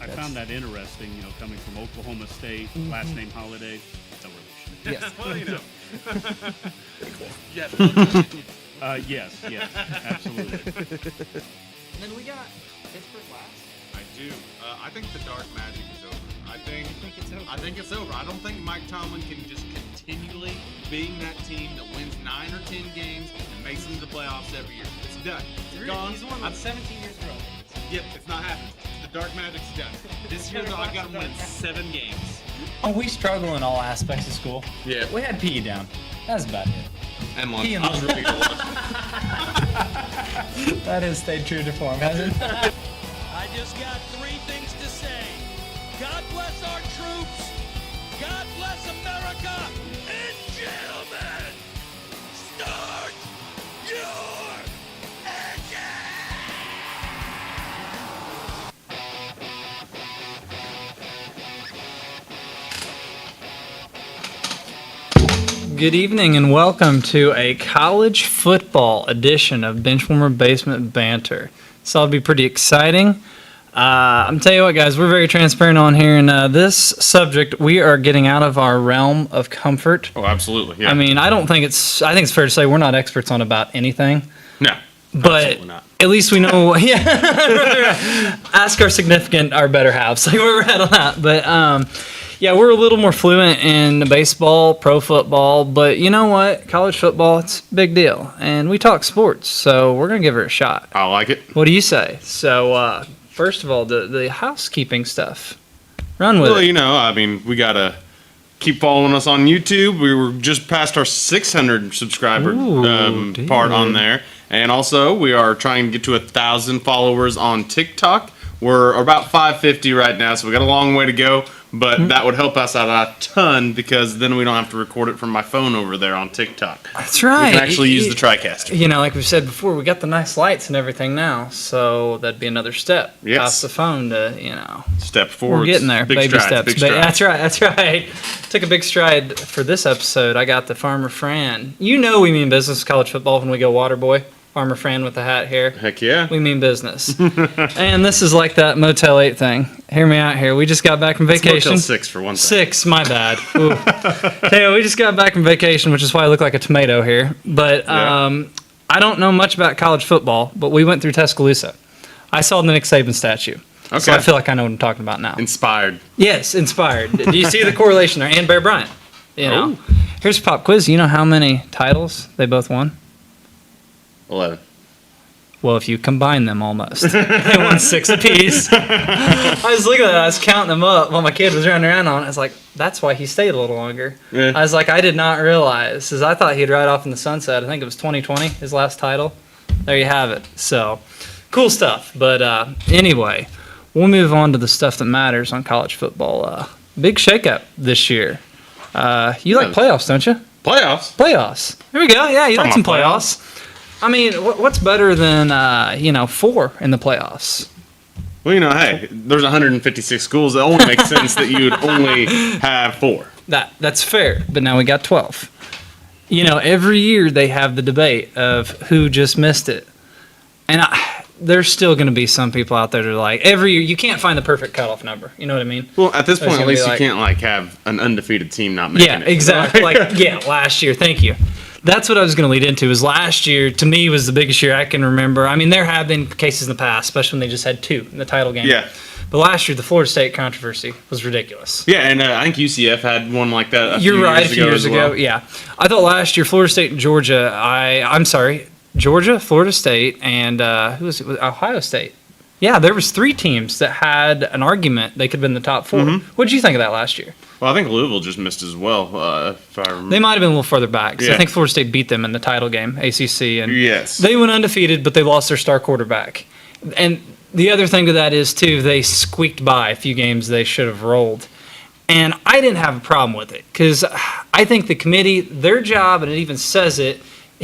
I found that interesting, coming from Oklahoma State, last name Holiday, no relation. Yes. Well, you know. Yes, absolutely. And then we got Pittsburgh last. I do. I think the dark magic is over. I think it's over. I don't think Mike Tomlin can just continually being that team that wins 9 or 10 games and makes them to the playoffs every year. It's done. It's gone. He's won 17 years in a row. Yep, it's not happening. The dark magic's done. This year, though, I've got them winning 7 games. Oh, we struggle in all aspects of school. Yeah. We had PE down. That's about it. And lunch. PE and I was really good. That has stayed true to form, hasn't it? I just got 3 things to say. God bless our troops. God bless America. And gentlemen, start your engine. Good evening and welcome to a college football edition of Benchwarmer Basement Banter. This ought to be pretty exciting. I'm telling you what, guys, we're very transparent on here, and this subject, we are getting out of our realm of comfort. Oh, absolutely. Yeah. I mean, I think it's fair to say we're not experts on about anything. No. But absolutely not. at least we know, yeah. Ask our better halves, like where we're at on that. But yeah, we're a little more fluent in baseball, pro football, but you know what? College football, it's a big deal. And we talk sports, so we're going to give it a shot. I like it. What do you say? So, first of all, the housekeeping stuff. Run with it. Well, we got to keep following us on YouTube. We were just past our 600 subscriber part on there. And also, we are trying to get to 1,000 followers on TikTok. We're about 550 right now, so we got a long way to go. But that would help us out a ton because then we don't have to record it from my phone over there on TikTok. That's right. We can actually use the TriCaster. Like we've said before, we got the nice lights and everything now, so that'd be another step. Yes. Past the phone to, Step forward. We're getting there. Big Baby strides, steps. big strides. That's right. Took a big stride for this episode. I got the Farmer Fran. You know we mean business college football when we go water boy. Farmer Fran with the hat here. Heck yeah. We mean business. And this is like that Motel 8 thing. Hear me out here. We just got back from vacation. It's Motel 6 for one thing. 6, my bad. Hey, we just got back from vacation, which is why I look like a tomato here. But I don't know much about college football, but we went through Tuscaloosa. I saw the Nick Saban statue. Okay. So I feel like I know what I'm talking about now. Inspired. Yes, inspired. Do you see the correlation there? And Bear Bryant. Here's a pop quiz. You know how many titles they both won? 11. Well, if you combine them almost. They won 6 apiece. I was looking at that. I was counting them up while my kid was running around on it. I was like, that's why he stayed a little longer. Yeah. I was like, I did not realize. Because I thought he'd ride off in the sunset. I think it was 2020, his last title. There you have it. So, cool stuff. But anyway, we'll move on to the stuff that matters on college football. Big shakeup this year. You like playoffs, don't you? Playoffs? There we go. Yeah, you like some playoffs. playoffs. I mean, what's better than 4 in the playoffs? Well, hey, there's 156 schools. It only makes sense that you would only have 4. That's fair, but now we got 12. Every year they have the debate of who just missed it. And there's still going to be some people out there that are like, every year, you can't find the perfect cutoff number. You know what I mean? Well, at this point, at least you can't, have an undefeated team not making it. Yeah, exactly. Last year. Thank you. That's what I was going to lead into, is last year, to me, was the biggest year I can remember. I mean, there have been cases in the past, especially when they just had 2 in the title game. Yeah. But last year, the Florida State controversy was ridiculous. Yeah, and I think UCF had one like that You're right, a few years ago. Well. Yeah. I thought last year, Florida State and Georgia, Georgia, Florida State, and who was it? Ohio State. Yeah, there was 3 teams that had an argument they could have been in the top 4. Mm-hmm. What did you think of that last year? Well, I think Louisville just missed as well, if I remember. They might have been a little further back. Yeah. I think Florida State beat them in the title game, ACC. And yes. They went undefeated, but they lost their star quarterback. And the other thing to that is, too, they squeaked by a few games they should have rolled. And I didn't have a problem with it because I think the committee, their job, and it even says it,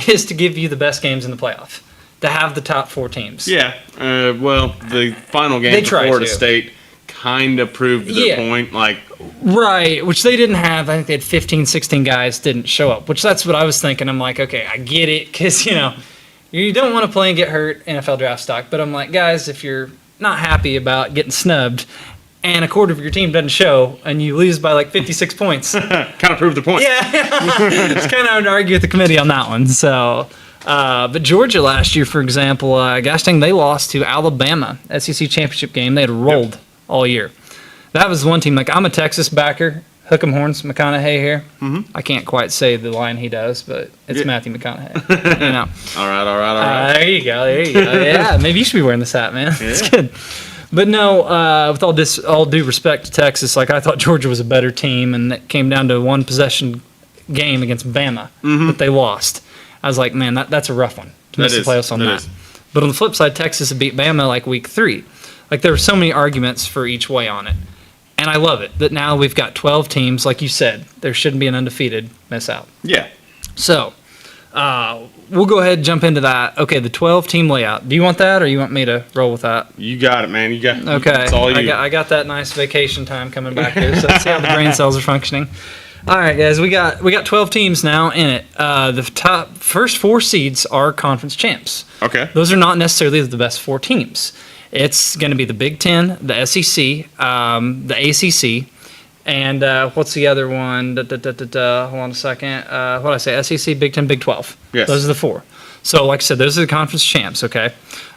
is to give you the best games in the playoff, to have the top 4 teams. Yeah. Well, the final game for Florida State kind of proved their point. Right, which they didn't have. I think they had 15, 16 guys didn't show up, which that's what I was thinking. I'm like, okay, I get it, because, you don't want to play and get hurt NFL draft stock. But I'm like, guys, if you're not happy about getting snubbed, and a quarter of your team doesn't show, and you lose by like 56 points. Kind of proved the point. Yeah, it's kind of hard to argue with the committee on that one. So, but Georgia last year, for example, gosh dang, they lost to Alabama, SEC championship game. They had rolled all year. That was one team. Like, I'm a Texas backer. Hook 'em horns, McConaughey here. Mm-hmm. I can't quite say the line he does, but it's Matthew McConaughey. You know. All right. There you go. Yeah, maybe you should be wearing this hat, man. Yeah. It's good. But no, with all due respect to Texas, like, I thought Georgia was a better team, and it came down to a one possession game against Bama that they lost. I was like, man, that's a rough one to miss the playoffs on that. But on the flip side, Texas had beat Bama like week 3. Like, there were so many arguments for each way on it. And I love it that now we've got 12 teams. Like you said, there shouldn't be an undefeated miss out. Yeah. So we'll go ahead and jump into that. Okay, the 12-team layout. Do you want that, or you want me to roll with that? You got it, man. You got it. Okay. It's all you. I got that nice vacation time coming back here. So let's see how the brain cells are functioning. All right, guys, we got 12 teams now in it. The first 4 seeds are conference champs. Okay. Those are not necessarily the best 4 teams. It's going to be the Big Ten, the SEC, the ACC, and what's the other one? Hold on a second. What did I say? SEC, Big Ten, Big 12. Yes. Those are the 4. So, like I said, those are the conference champs, okay?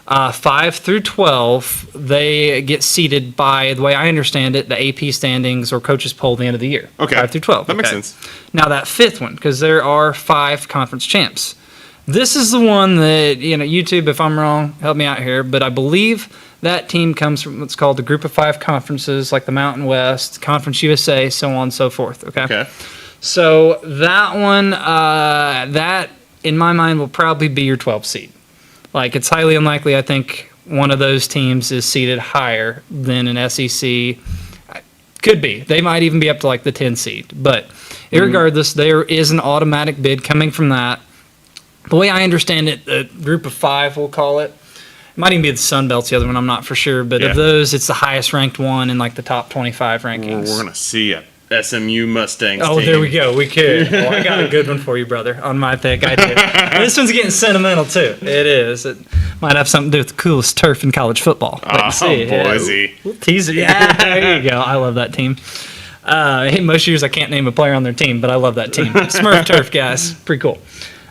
5 through 12, they get seeded by, the way I understand it, the AP standings or coaches poll at the end of the year. Okay. 5 through 12. That makes sense. Now, that 5th one, because there are 5 conference champs. This is the one that, YouTube, if I'm wrong, help me out here, but I believe that team comes from what's called the Group of 5 conferences, like the Mountain West, Conference USA, so on and so forth, okay? So that one, that, in my mind, will probably be your 12 seed. Like, it's highly unlikely, I think, one of those teams is seeded higher than an SEC. Could be. They might even be up to, like, the 10 seed. But irregardless, there is an automatic bid coming from that. The way I understand it, the Group of 5, we'll call it, might even be the Sun Belt's the other one, I'm not for sure. But of those, it's the highest ranked one in, like, the top 25 rankings. We're going to see a SMU Mustangs team. team. There we go. We could. Well, I got a good one for you, brother, on my pick. I did. This one's getting sentimental, too. It is. It might have something to do with the coolest turf in college football. Boise. We'll tease it. Yeah, there you go. I love that team. Most years I can't name a player on their team, but I love that team. Smurf turf, guys. Pretty cool.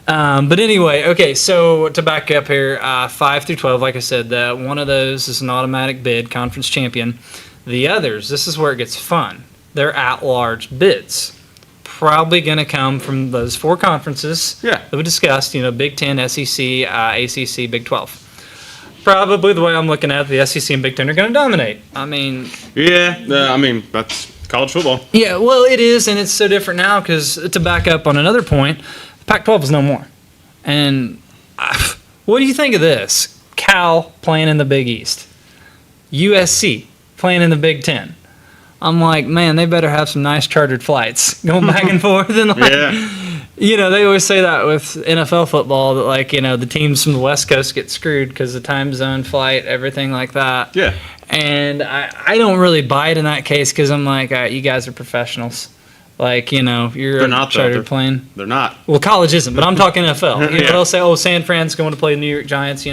But anyway, okay, so to back up here, 5 through 12, like I said, one of those is an automatic bid, conference champion. The others, this is where it gets fun. They're at-large bids. Probably going to come from those 4 conferences that we discussed, Big Ten, SEC, ACC, Big 12. Probably the way I'm looking at it, the SEC and Big Ten are going to dominate. I mean... that's college football. Yeah, well, it is, and it's so different now because, to back up on another point, Pac-12 is no more. And what do you think of this? Cal playing in the Big East. USC playing in the Big Ten. I'm like, man, they better have some nice chartered flights going back and forth. And they always say that with NFL football, that, like, the teams from the West Coast get screwed because of the time zone flight, everything like that. Yeah. And I don't really buy it in that case because I'm like, you guys are professionals. Like, you're not chartered plane. They're not. Well, college isn't, but I'm talking NFL. They'll say, San Fran's going to play the New York Giants,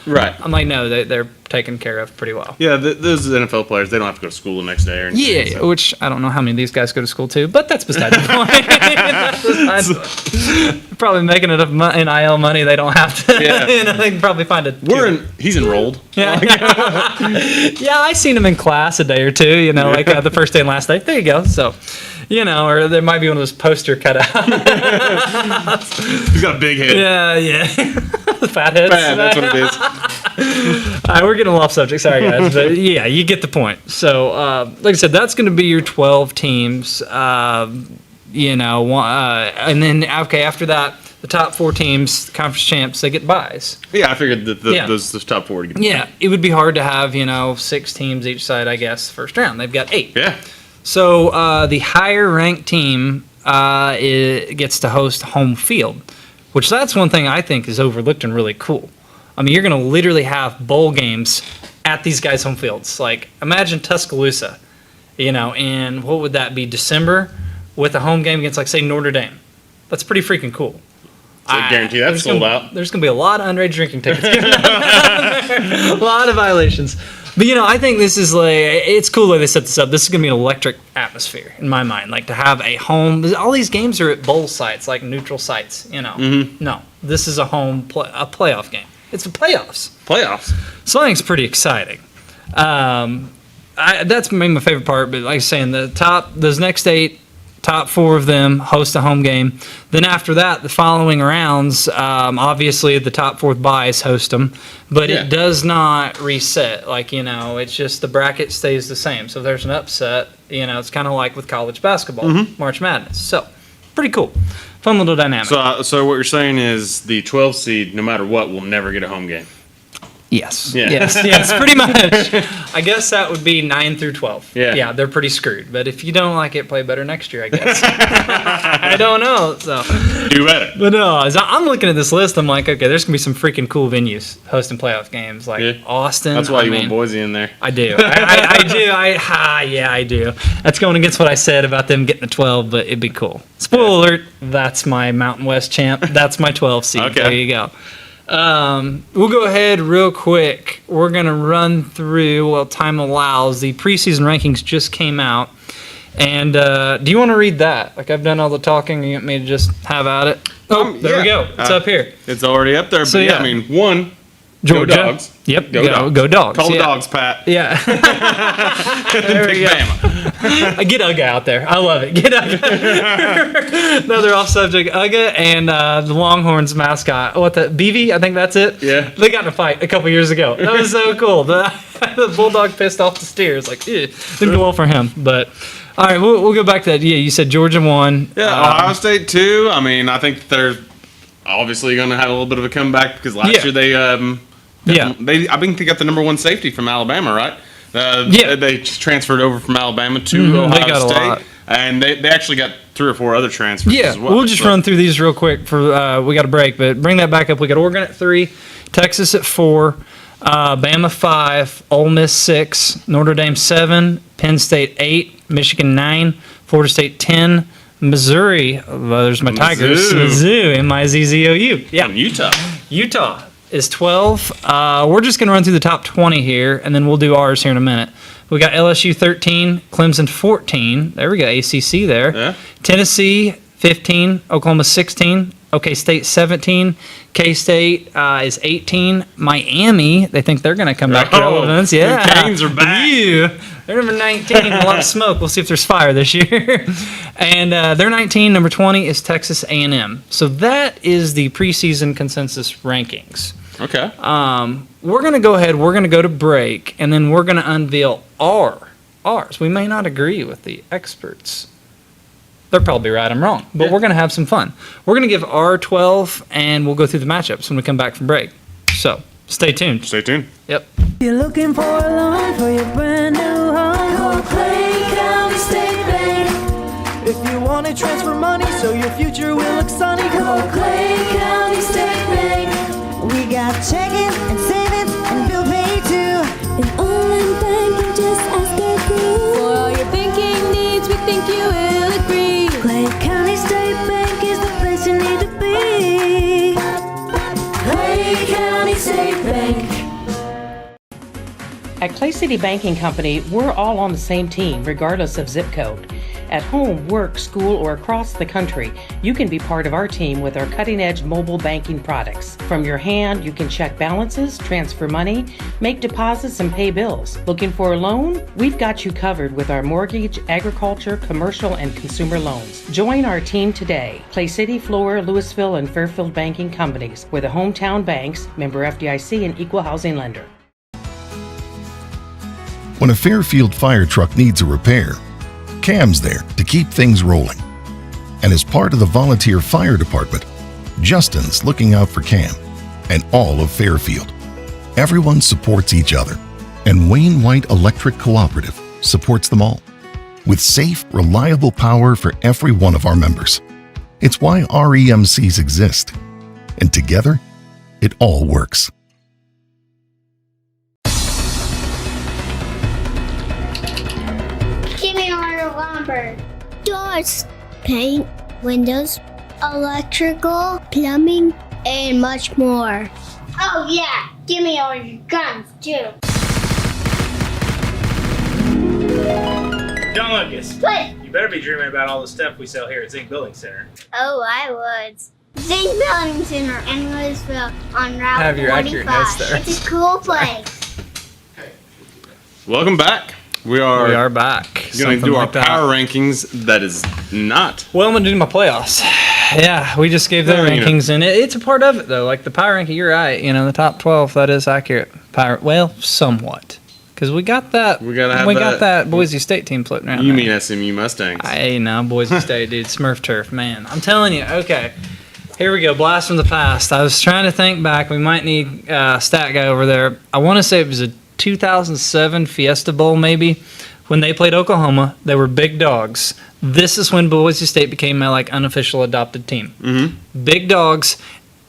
Right. I'm like, no, they're taken care of pretty well. Yeah, those NFL players, they don't have to go to school the next day or anything. Yeah, so. Which I don't know how many of these guys go to school to, but that's beside the point. Probably making enough NIL money they don't have to. Yeah. They can probably find a... He's enrolled. Yeah. Yeah, I seen him in class a day or two, like the first day and last day. There you go, so... or there might be one of those poster cutouts. He's got a big head. Yeah. Fat heads. That's what it is. All right, we're getting off subject. Sorry, guys. But yeah, you get the point. So, like I said, that's going to be your 12 teams. And then, after that, the top 4 teams, the conference champs, they get buys. Yeah, I figured that those top 4 would get buys. Yeah, it would be hard to have, 6 teams each side, I guess, first round. They've got 8. Yeah. So the higher ranked team gets to host home field, which that's one thing I think is overlooked and really cool. I mean, you're going to literally have bowl games at these guys' home fields. Like, imagine Tuscaloosa, in what would that be, December, with a home game against, like, say, Notre Dame. That's pretty freaking cool. I guarantee that's sold out. There's going to be a lot of underage drinking tickets given out. A lot of violations. But I think this is it's cool that they set this up. This is gonna be an electric atmosphere in my mind. Like to have a home. All these games are at bowl sites, like neutral sites. No, this is a playoff game. It's the playoffs. So I think it's pretty exciting. That's maybe my favorite part. But like I was saying, those next 8. Top 4 of them host a home game. Then after that, the following rounds, obviously the top 4 buys host them, but it does not reset. It's just the bracket stays the same. So if there's an upset, it's kind of like with college basketball, March Madness. So pretty cool. Fun little dynamic. So what you're saying is the 12 seed, no matter what, will never get a home game. Yes. Yeah. Yes, pretty much. I guess that would be 9 through 12. Yeah. They're pretty screwed. But if you don't like it, play better next year, I guess. I don't know. So Do better. But no, as I'm looking at this list, I'm like, okay, there's gonna be some freaking cool venues hosting playoff games, like Austin. That's why you want Boise in there. I do. I do. I do. That's going against what I said about them getting a 12, but it'd be cool. Spoiler alert, that's my Mountain West champ. That's my 12 seed. Okay. There you go. We'll go ahead real quick. We're going to run through, well, time allows. The preseason rankings just came out. And do you want to read that? Like, I've done all the talking. You want me to just have at it? Oh, there we go. It's up here. It's already up there. So, but I mean, Georgia. Go Dogs. Yep. Go Dogs. Call the Dogs, Pat. Yeah. There we Pick go. Bama. Get Uga out there. I love it. Get Uga. Another off subject. Uga and the Longhorns mascot. BB? I think that's it. Yeah. They got in a fight a couple years ago. That was so cool. The Bulldog pissed off the steers. Like, didn't go well for him. But all right, we'll go back to that. Yeah, you said Georgia won. Yeah, Ohio State too. I mean, I think they're obviously going to have a little bit of a comeback because last year they I think they got the number 1 safety from Alabama, right? They transferred over from Alabama to Ohio State, and they actually got 3 or 4 other transfers as well. We'll just run through these real quick for we got a break, but bring that back up. We got Oregon at 3, Texas at 4, Bama 5, Ole Miss 6, Notre Dame 7, Penn State 8, Michigan 9, Florida State 10, Missouri. There's my Tigers. Mizzou, M-I-Z-Z-O-U. Yeah, And Utah is 12. We're just going to run through the top 20 here, and then we'll do ours here in a minute. We got LSU 13, Clemson 14. There we go, ACC there. Yeah. Tennessee 15, Oklahoma 16, OK State 17, K-State is 18. Miami, they think they're going to come back to relevance. Yeah. The Canes are back. They're number 19, a lot of smoke. We'll see if there's fire this year. And they're 19. Number 20 is Texas A&M. So that is the preseason consensus rankings. Okay. We're going to go ahead. We're going to go to break, and then we're going to unveil ours. We may not agree with the experts. They're probably right. I'm wrong. But we're going to have some fun. We're going to give our 12, and we'll go through the matchups when we come back from break. So stay tuned. Stay tuned. Yep. You're looking for a loan for your brand new home. Call Clay County State Bank. If you want to transfer money so your future will look sunny, call Clay County State Bank. We got checking and savings and bill pay too. An online bank, just ask our crew. For all your banking needs, we think you will agree. Clay County State Bank is the place you need to be. Clay County State Bank. At Clay City Banking Company, we're all on the same team, regardless of zip code. At home, work, school, or across the country, you can be part of our team with our cutting-edge mobile banking products. From your hand, you can check balances, transfer money, make deposits, and pay bills. Looking for a loan? We've got you covered with our mortgage, agriculture, commercial, and consumer loans. Join our team today. Clay City, Flora, Louisville, and Fairfield Banking Companies. We're the hometown banks, member FDIC, and equal housing lender. When a Fairfield fire truck needs a repair, Cam's there to keep things rolling. And as part of the volunteer fire department, Justin's looking out for Cam and all of Fairfield. Everyone supports each other, and Wayne White Electric Cooperative supports them all, with safe, reliable power for every one of our members. It's why REMCs exist, and together, it all works. Give me all your lumber. Doors, paint, windows, electrical, plumbing, and much more. Oh yeah, give me all your guns too. John Lucas, What? you better be dreaming about all the stuff we sell here at Zink Building Center. Oh, I would. Zink Building Center in Louisville on Route Have your accurate 45. notes there. It's a cool place. Welcome back. We We are are back. going to Something do our like that. power rankings. That is not. Well, I'm gonna do my playoffs. Yeah, we just gave their Yeah, you know. rankings, and it's a part of it though. Like the power ranking, you're right. You know, the top 12, that is accurate. Well, somewhat, because we got that. We gotta have got that. that Boise State team floating around. You there. mean SMU Mustangs? Hey, no, Boise State, dude, Smurf turf, man. I'm telling you. Okay, here we go. Blast from the past. I was trying to think back. We might need stat guy over there. I want to say it was a 2007 Fiesta Bowl, maybe. When they played Oklahoma, they were big dogs. This is when Boise State became my unofficial adopted team. Mm-hmm. Big dogs,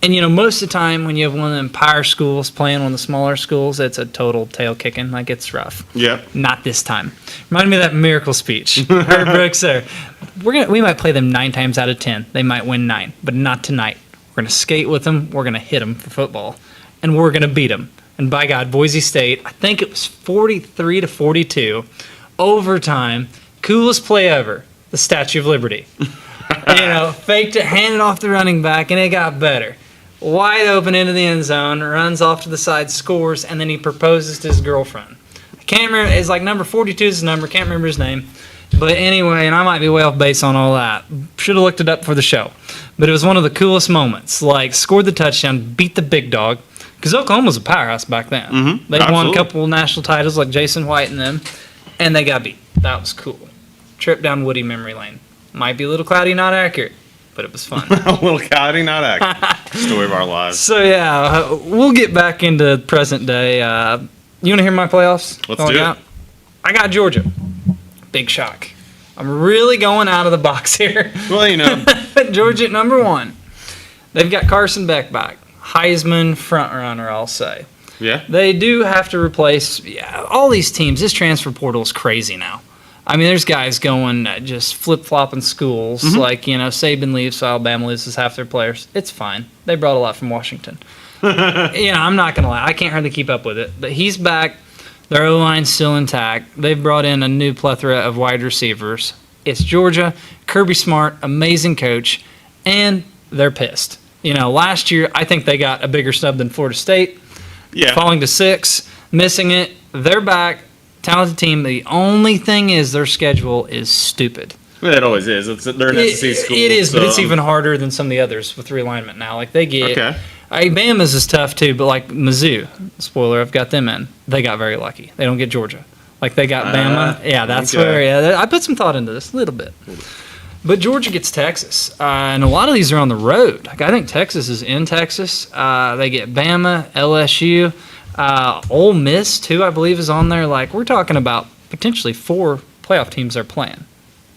and most of the time when you have one of them power schools playing one of the smaller schools, it's a total tail kicking. Like it's rough. Yep. Not this time. Reminded me of that miracle speech. Herb Brooks there. We might play them 9 times out of 10. They might win 9, but not tonight. We're gonna skate with them. We're gonna hit them for football, and we're gonna beat them. And by God, Boise State, I think it was 43-42. Overtime, coolest play ever, the Statue of Liberty. Faked it, handed off the running back, and it got better. Wide open into the end zone, runs off to the side, scores, and then he proposes to his girlfriend. I can't remember, it's like number 42 is his number, can't remember his name. But anyway, and I might be way off base on all that. Should have looked it up for the show. But it was one of the coolest moments. Scored the touchdown, beat the big dog. Because Oklahoma was a powerhouse back then. Mm-hmm. They won a Absolutely. couple national titles like Jason White and them. And they got beat. That was cool. Trip down Woody memory lane. Might be a little cloudy, not accurate, but it was fun. A little cloudy, not accurate. Story of our lives. So yeah, we'll get back into present day. You want to hear my playoffs? Let's All do it. I got Georgia. Big shock. I'm really going out of the box here. Well, Georgia at number 1. They've got Carson Beck back. Heisman front runner, I'll say. yeah. They do have to replace all these teams. This transfer portal is crazy now. I mean, there's guys going just flip-flopping schools. Saban leaves, so Alabama loses half their players. It's fine. They brought a lot from Washington. I'm not going to lie. I can't hardly keep up with it. But he's back. Their O-line's still intact. They've brought in a new plethora of wide receivers. It's Georgia. Kirby Smart, amazing coach. And they're pissed. Last year, I think they got a bigger snub than Florida State. Yeah. Falling to 6, missing it. They're back. Talented team. The only thing is their schedule is stupid. Well, it always is. They're an SEC school. It is, but so, it's even harder than some of the others with realignment now. They get. Okay. Bama's is tough too, but Mizzou, spoiler, I've got them in. They got very lucky. They don't get Georgia. They got Bama. Yeah, that's okay. where. Yeah, I put some thought into this a little bit. But Georgia gets Texas, and a lot of these are on the road. I think Texas is in Texas. They get Bama, LSU, Ole Miss too. I believe is on there. We're talking about potentially 4 playoff teams they're playing.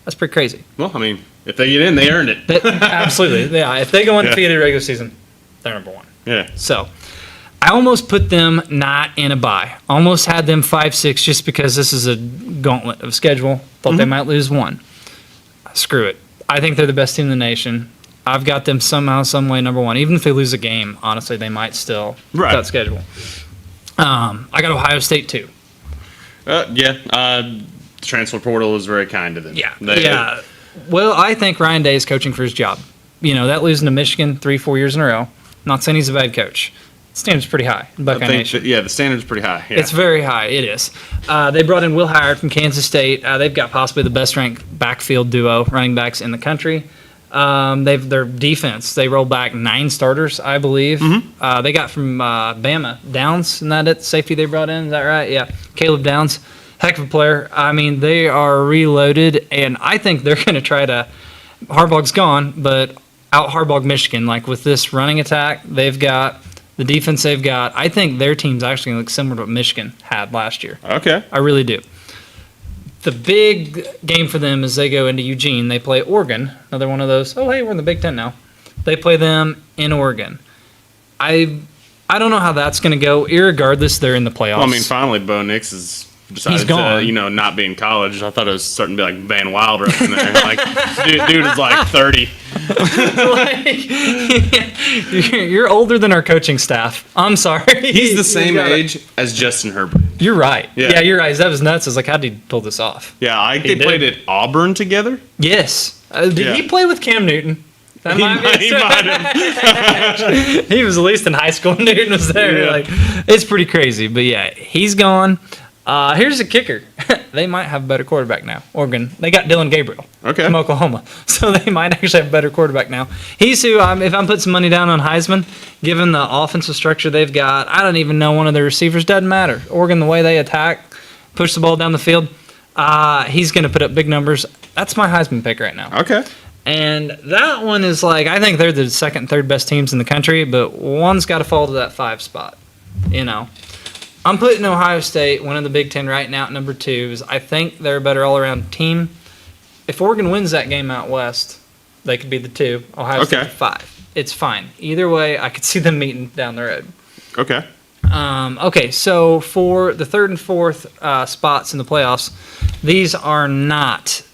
That's pretty crazy. Well, I mean, if they get in, they earned it. Absolutely, yeah. If they go undefeated regular season, they're number 1. Yeah. So I almost put them not in a bye. Almost had them 5-6 just because this is a gauntlet of schedule. Thought they might lose 1. Screw it. I think they're the best team in the nation. I've got them somehow, some way number 1. Even if they lose a game, honestly, they might still Right. that schedule. I got Ohio State too. The transfer portal is very kind to them. Yeah. Well, I think Ryan Day is coaching for his job. That losing to Michigan 3-4 years in a row. Not saying he's a bad coach. Standard's pretty high in Buckeye Nation. The standard's pretty high. Yeah. It's very high. It is. They brought in Will Howard from Kansas State. They've got possibly the best ranked backfield duo running backs in the country. Their defense. They rolled back 9 starters, I believe. Mm-hmm. They got from Bama Downs, isn't that it? Safety they brought in. Is that right? Yeah, Caleb Downs, heck of a player. I mean, they are reloaded, and I think they're going to try to. Harbaugh's gone, but out Harbaugh Michigan. With this running attack they've got. The defense they've got, I think their team's actually going to look similar to what Michigan had last year. Okay. I really do. The big game for them is they go into Eugene. They play Oregon, another one of those, oh, hey, we're in the Big Ten now. They play them in Oregon. I don't know how that's going to go. Irregardless, they're in the playoffs. Well, I mean, finally, Bo Nix has decided He's gone. to, not be in college. I thought it was starting to be like Van Wilder up in there. Dude is like 30. You're older than our coaching staff. I'm sorry. He's the same age as Justin Herbert. You're right. Yeah. Yeah, you're right. That was nuts. I was like, how did he pull this off? Yeah, I think they did. played at Auburn together. Yes. Did Yeah. he play with Cam Newton? That He be might have. He was at least in high school. Newton was there. Yeah. Like, it's pretty crazy. But yeah, he's gone. Here's the kicker. They might have a better quarterback now. Oregon. They got Dylan Gabriel from Oklahoma. So they might actually have a better quarterback now. He's who, if I'm putting some money down on Heisman, given the offensive structure they've got, I don't even know one of their receivers. Doesn't matter. Oregon, the way they attack, push the ball down the field, he's going to put up big numbers. That's my Heisman pick right now. Okay. And that one is like, I think they're the second and third best teams in the country, but one's got to fall to that 5 spot, you know. I'm putting Ohio State winning the Big Ten right now at number 2. I think they're a better all-around team. If Oregon wins that game out west, they could be the 2. Ohio State the 5. It's fine. Either way, I could see them meeting down the road. Okay. Okay, so for the 3rd and 4th spots in the playoffs, these are not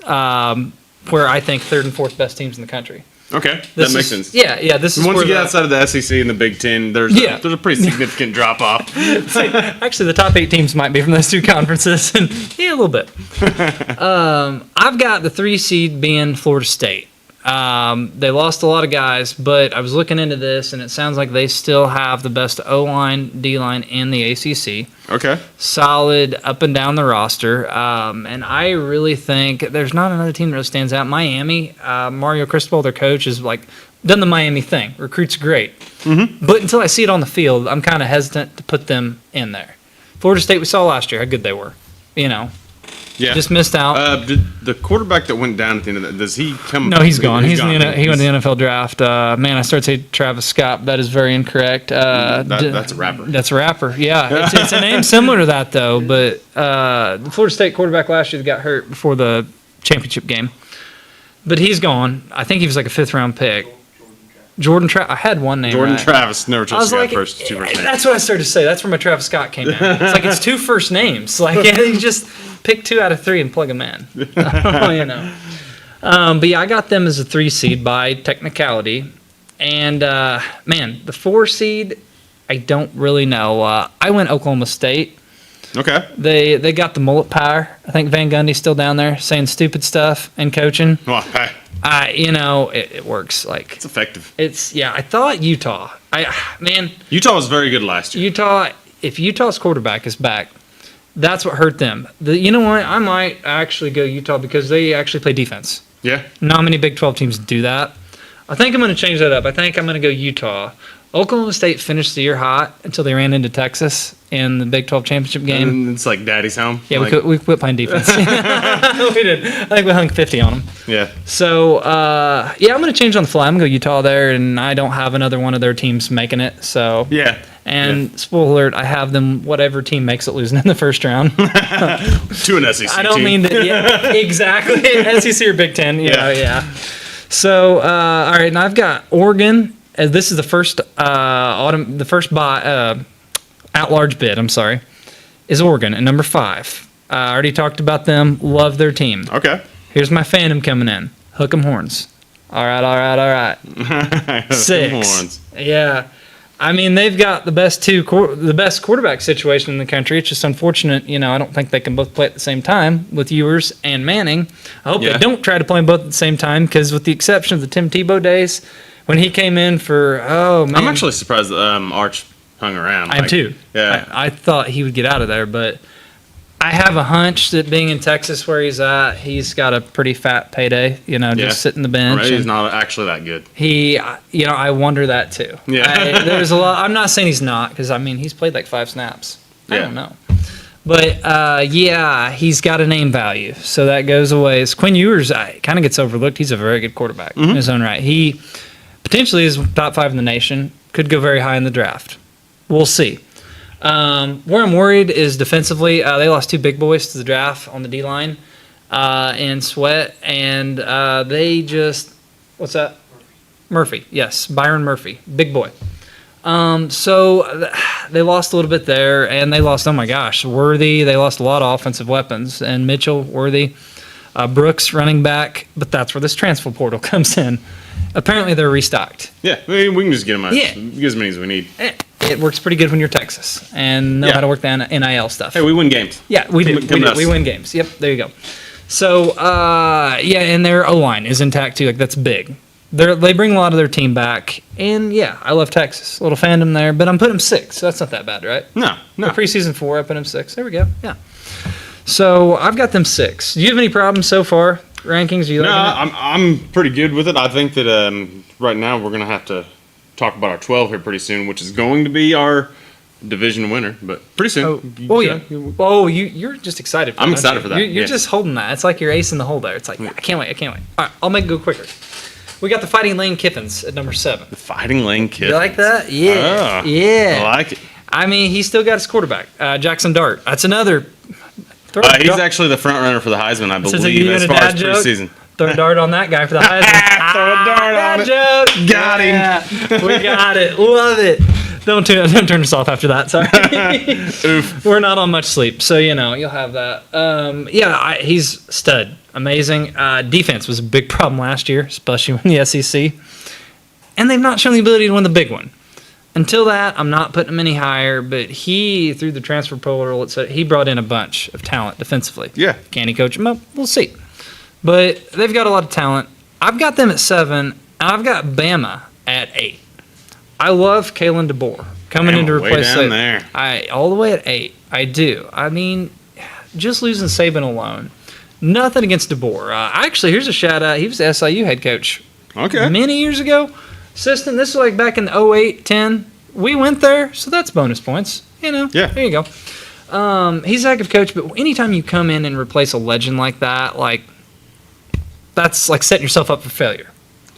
where I think 3rd and 4th best teams in the country. Okay, that makes sense. Yeah. This is once where you get outside of the SEC and the Big Ten, there's a pretty significant drop off. Actually, the top 8 teams might be from those 2 conferences, and a little bit. I've got the 3 seed being Florida State. They lost a lot of guys, but I was looking into this, and it sounds like they still have the best O-line, D-line in the ACC. Okay. Solid up and down the roster. And I really think there's not another team that really stands out. Miami, Mario Cristobal, their coach, is like done the Miami thing. Recruits great. Mm-hmm. But until I see it on the field, I'm kind of hesitant to put them in there. Florida State, we saw last year how good they were. You know. Yeah. Just missed out. Did the quarterback that went down at the end of that, does he come? No, he's gone. He went to the He's- NFL draft. Man, I started to say Travis Scott. That is very incorrect. that's a rapper. That's a rapper. Yeah, it's a name similar to that though. But the Florida State quarterback last year got hurt before the championship game. But he's gone. I think he was like a 5th round pick. Jordan Travis. I had one name. Jordan right. Travis. Never I was trusted like, the first 2 first names. that's what I started to say. That's where my Travis Scott came in. It's like it's 2 first names. Like you just pick 2 out of 3 and plug them in. You know. But yeah, I got them as a 3 seed by technicality, and man, the 4 seed, I don't really know. I went Oklahoma State. Okay. They got the mullet power. I think Van Gundy's still down there saying stupid stuff and coaching. Well, hey, It works. Like it's effective. I thought Utah. Utah was very good last year. If Utah's quarterback is back, that's what hurt them. You know what? I might actually go Utah because they actually play defense. Yeah. Not many Big 12 teams do that. I think I'm going to change that up. I think I'm going to go Utah. Oklahoma State finished the year hot until they ran into Texas in the Big 12 championship game. And it's like daddy's home. Yeah, like, we quit playing defense. We did. I think we hung 50 on them. Yeah. So, I'm going to change on the fly. I'm going to go Utah there, and I don't have another one of their teams making it. So Yeah. And spoiler alert, I have them, whatever team makes it losing in the first round. To an SEC I don't team. mean that. Yeah, exactly. SEC or Big Ten. Yeah. So, all right, and I've got Oregon. This is the first at-large bid. I'm sorry, is Oregon at number 5. I already talked about them. Love their team. Okay. Here's my fandom coming in. Hook 'em horns. All right. 6. Horns. Yeah. I mean, they've got the best quarterback situation in the country. It's just unfortunate, I don't think they can both play at the same time with Ewers and Manning. I hope they don't try to play them both at the same time because with the exception of the Tim Tebow days, when he came in for, I'm actually surprised that Arch hung around. I am too. Yeah. I thought he would get out of there, but I have a hunch that being in Texas where he's at, he's got a pretty fat payday, just sitting the bench. Right, he's not actually that good. I wonder that too. Yeah. There's a lot. I'm not saying he's not, because he's played like 5 snaps. I don't know. But he's got a name value, so that goes away. Quinn Ewers kind of gets overlooked. He's a very good quarterback in his own right. He potentially is top 5 in the nation. Could go very high in the draft. We'll see. Where I'm worried is defensively. They lost 2 big boys to the draft on the D-line and Sweat, and they just – what's that? Murphy. Yes, Byron Murphy. Big boy. So they lost a little bit there, and they lost, oh my gosh, Worthy. They lost a lot of offensive weapons, and Mitchell, Worthy, Brooks running back, but that's where this transfer portal comes in. Apparently they're restocked. Yeah, we can just get them as many as we need. it works pretty good when you're Texas and know Yeah. how to work the NIL stuff. Hey, we win games. Yeah, we do. Come to us. We win games. Yep, there you go. So, yeah, and their O-line is intact too. Like, that's big. They bring a lot of their team back. And, yeah, I love Texas. A little fandom there, but I'm putting them 6, so that's not that bad, right? No. The preseason 4, I put them 6. There we go. Yeah. So, I've got them 6. Do you have any problems so far? Rankings? Are you No, liking it? I'm pretty good with it. I think that right now we're gonna have to talk about our 12 here pretty soon, which is going to be our division winner. But pretty soon. You're just excited. I'm that, excited aren't for you? that, You're yeah. just holding that. It's like you're ace in the hole there. It's like, I can't wait. All right, I'll make it go quicker. We got the Fighting Lane Kiffins at number 7. Fighting Lane Kiffins. You like that? Yeah. Oh, Yeah. I like it. I mean, he's still got his quarterback, Jackson Dart. That's another. He's actually the front runner for the Heisman, I So believe, you as and a far as dad joke? preseason. Throw a dart on that guy for the Heisman. Throw a dart on it. Joke. Got him. Yeah, we got it. Love it. Don't turn us off after that. Sorry. Oof. We're not on much sleep, so you'll have that. He's stud. Amazing. Defense was a big problem last year, especially in the SEC. And they've not shown the ability to win the big one. Until that, I'm not putting him any higher, but he, through the transfer portal, he brought in a bunch of talent defensively. Yeah. Can he coach him up? We'll see. But they've got a lot of talent. I've got them at 7, and I've got Bama at 8. I love Kalen DeBoer coming in to Bama, way replace down Saban. there. All the way at 8. I do. I mean, just losing Saban alone. Nothing against DeBoer. Actually, here's a shout out. He was the SIU head coach Okay. many years ago. Assistant. This was like back in 08, 10. We went there, so that's bonus points. Yeah. There you go. He's a heck of a coach, but anytime you come in and replace a legend like that, like, that's like setting yourself up for failure.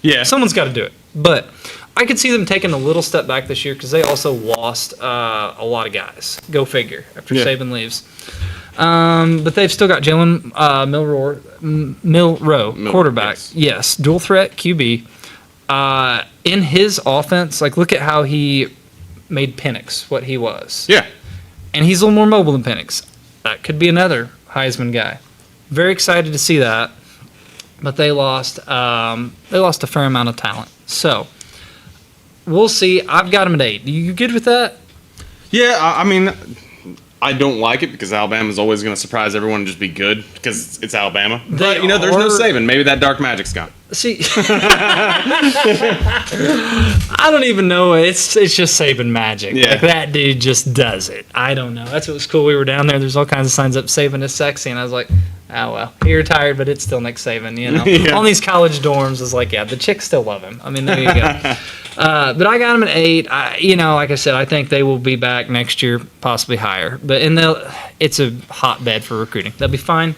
Yeah. Someone's got to do it. But I could see them taking a little step back this year because they also lost a lot of guys. Go figure, after Yeah. Saban leaves. But they've still got Jalen Milroe, quarterback. Yes, dual threat QB. In his offense, like, look at how he made Penix what he was. Yeah. And he's a little more mobile than Penix. That could be another Heisman guy. Very excited to see that. But they lost a fair amount of talent. So we'll see. I've got them at 8. You good with that? Yeah, I mean, I don't like it because Alabama's always going to surprise everyone and just be good because it's Alabama. But, there's no Saban. Maybe that dark magic's gone. See, I don't even know. It's just Saban magic. Yeah. Like, that dude just does it. I don't know. That's what was cool. We were down there. There's all kinds of signs up. Saban is sexy, and I was like, oh well. He retired, but it's still Nick Saban. Yeah. On these college dorms, is like, yeah, the chicks still love him. I mean, there you go. But I got him at 8. Like I said, I think they will be back next year, possibly higher. But it's a hotbed for recruiting. They'll be fine.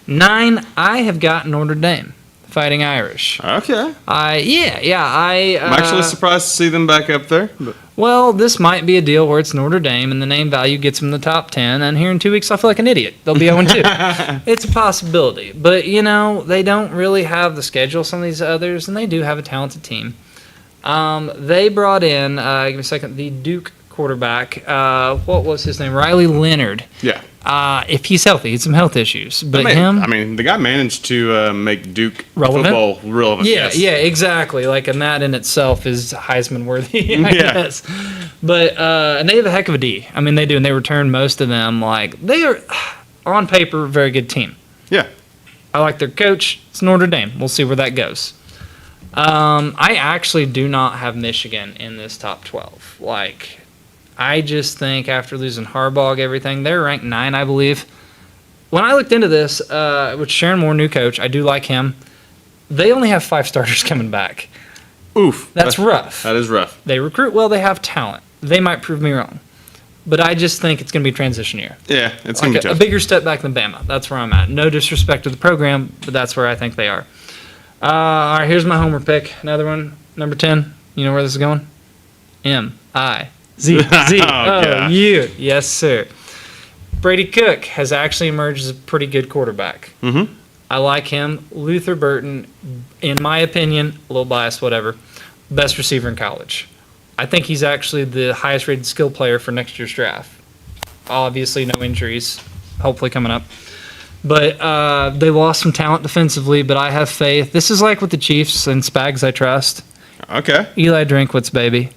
9, I have got Notre Dame. Fighting Irish. Okay. I'm I'm actually surprised to see them back up there. But. Well, this might be a deal where it's Notre Dame and the name value gets them in the top 10, and here in 2 weeks I'll feel like an idiot. They'll be 0-2. It's a possibility. But, they don't really have the schedule some of these others, and they do have a talented team. They brought in, give me a second, the Duke quarterback. What was his name? Riley Leonard. Yeah. If he's healthy, he had some health issues. But the guy managed to make Duke football relevant. Yeah, yes. yeah, exactly. Like, and that in itself is Heisman worthy, I guess. But and they have a heck of a D. I mean, they do, and they return most of them. Like, they are on paper a very good team. Yeah. I like their coach. It's Notre Dame. We'll see where that goes. I actually do not have Michigan in this top 12. Like, I just think after losing Harbaugh, everything, they're ranked 9, I believe. When I looked into this, with Sharon Moore, new coach, I do like him. They only have 5 starters coming back. Oof. That's rough. That is rough. They recruit well. They have talent. They might prove me wrong. But I just think it's going to be a transition year. Yeah, it's going to be tough. A bigger step back than Bama. That's where I'm at. No disrespect to the program, but that's where I think they are. All right, here's my homer pick. Another one, number 10. You know where this is going? M-I-Z-Z-O-U. Yes, sir. Brady Cook has actually emerged as a pretty good quarterback. Mm-hmm. I like him. Luther Burton, in my opinion, a little biased, whatever, best receiver in college. I think he's actually the highest rated skill player for next year's draft. Obviously, no injuries, hopefully coming up. But they lost some talent defensively, but I have faith. This is like with the Chiefs and Spags I trust. Okay. Eli Drinkwitz, baby.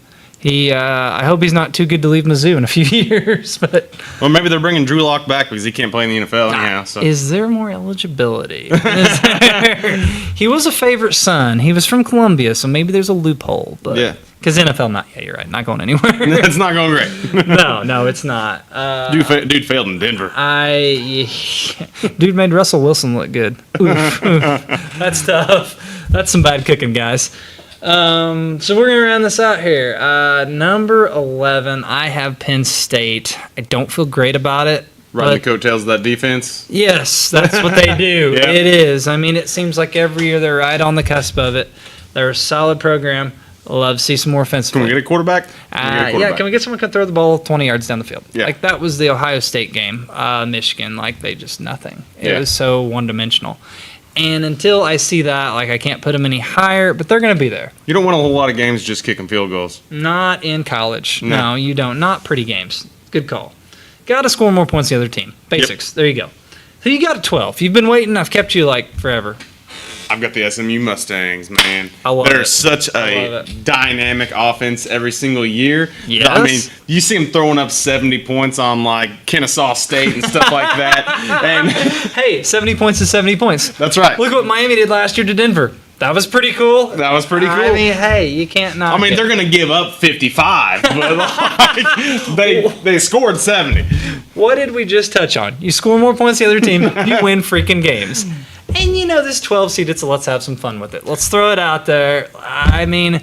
I hope he's not too good to leave Mizzou in a few years. But Well, maybe they're bringing Drew Lock back because he can't play in the NFL anyhow. So. is there more eligibility? He was a favorite son. He was from Columbia, so maybe there's a loophole. But Yeah. because NFL, you're right, not going anywhere. It's not going great. No, it's not. Dude failed in Denver. Dude made Russell Wilson look good. Oof. That's tough. That's some bad cooking, guys. So we're gonna round this out here. Number 11, I have Penn State. I don't feel great about it. Riding the but coattails of that defense. yes, that's what they do. Yeah. It is. I mean, it seems like every year they're right on the cusp of it. They're a solid program. Love to see some more offensively. Can we get a quarterback? Yeah, can we get someone who can throw the ball 20 yards down the field? Yeah. Like, that was the Ohio State game, Michigan. Like, they just nothing. It Yeah. was so one-dimensional. And until I see that, like, I can't put them any higher, but they're going to be there. You don't win a whole lot of games just kicking field goals. Not in college. No. No, you don't. Not pretty games. Good call. Got to score more points than the other team. Basics. There you go. So you got a 12. You've been waiting. I've kept you, like, forever. I've got the SMU Mustangs, man. I love They're it. such I a love it. dynamic offense every single year. Yes. I mean, you see them throwing up 70 points on like Kennesaw State and stuff like that. And Hey, 70 points is 70 points. that's right. Look what Miami did last year to Denver. That was pretty cool. That was pretty cool. I mean, hey, you can't knock I mean, it. they're gonna give up 55, but like, they scored 70. What did we just touch on? You score more points than the other team, you win freaking games. And you know this 12 seeded, so let's have some fun with it. Let's throw it out there. I mean,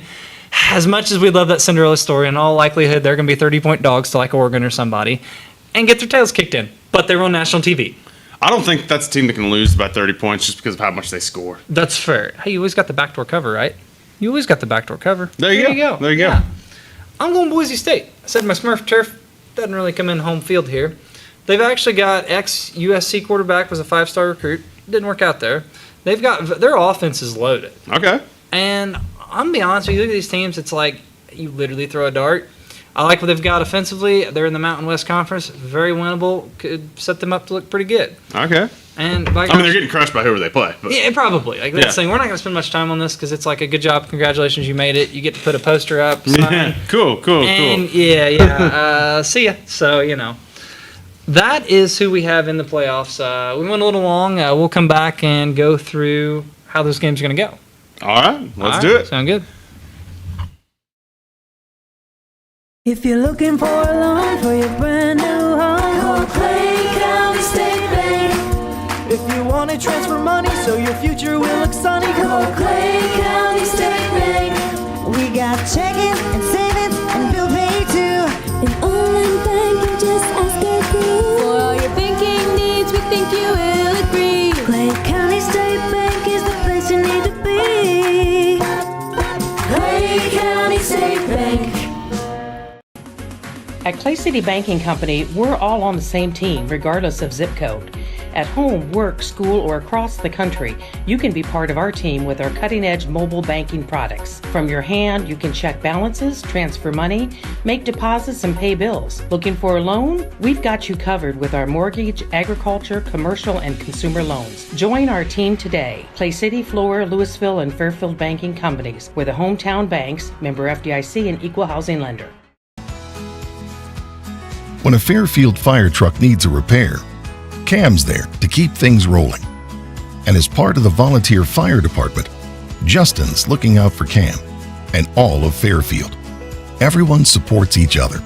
as much as we love that Cinderella story, in all likelihood, they're going to be 30-point dogs to like Oregon or somebody and get their tails kicked in, but they're on national TV. I don't think that's a team that can lose by 30 points just because of how much they score. That's fair. Hey, you always got the backdoor cover, right? You always got the backdoor cover. There you go. There you go. Yeah. I'm going Boise State. I said my Smurf turf doesn't really come in home field here. They've actually got ex-USC quarterback was a 5-star recruit. Didn't work out there. They've got their offense is loaded. Okay. And I'm gonna be honest with you, look at these teams, it's like you literally throw a dart. I like what they've got offensively. They're in the Mountain West Conference, very winnable. Could set them up to look pretty good. Okay. And like, I mean, they're getting crushed by whoever they play. But. yeah, probably. Like that's Yeah. the thing. We're not gonna spend much time on this because it's like a good job, congratulations, you made it. You get to put a poster up. Sign. Cool. And yeah. See ya. So, you know. That is who we have in the playoffs. We went a little long. We'll come back and go through how those games are going to go. All right. Let's All do right, it. Sound good? If you're looking for a loan for your brand new home, call Clay County State Bank. If you want to transfer money so your future will look sunny, call Clay County State Bank. We got checking and savings and bill pay too. An online bank, just ask our crew. For all your banking needs, we think you will agree. Clay County State Bank is the place you need to be. Clay County State Bank. At Clay City Banking Company, we're all on the same team, regardless of zip code. At home, work, school, or across the country, you can be part of our team with our cutting-edge mobile banking products. From your hand, you can check balances, transfer money, make deposits, and pay bills. Looking for a loan? We've got you covered with our mortgage, agriculture, commercial, and consumer loans. Join our team today. Clay City, Flora, Louisville, and Fairfield Banking Companies. We're the hometown banks, member FDIC, and equal housing lender. When a Fairfield fire truck needs a repair, Cam's there to keep things rolling. And as part of the volunteer fire department, Justin's looking out for Cam and all of Fairfield. Everyone supports each other,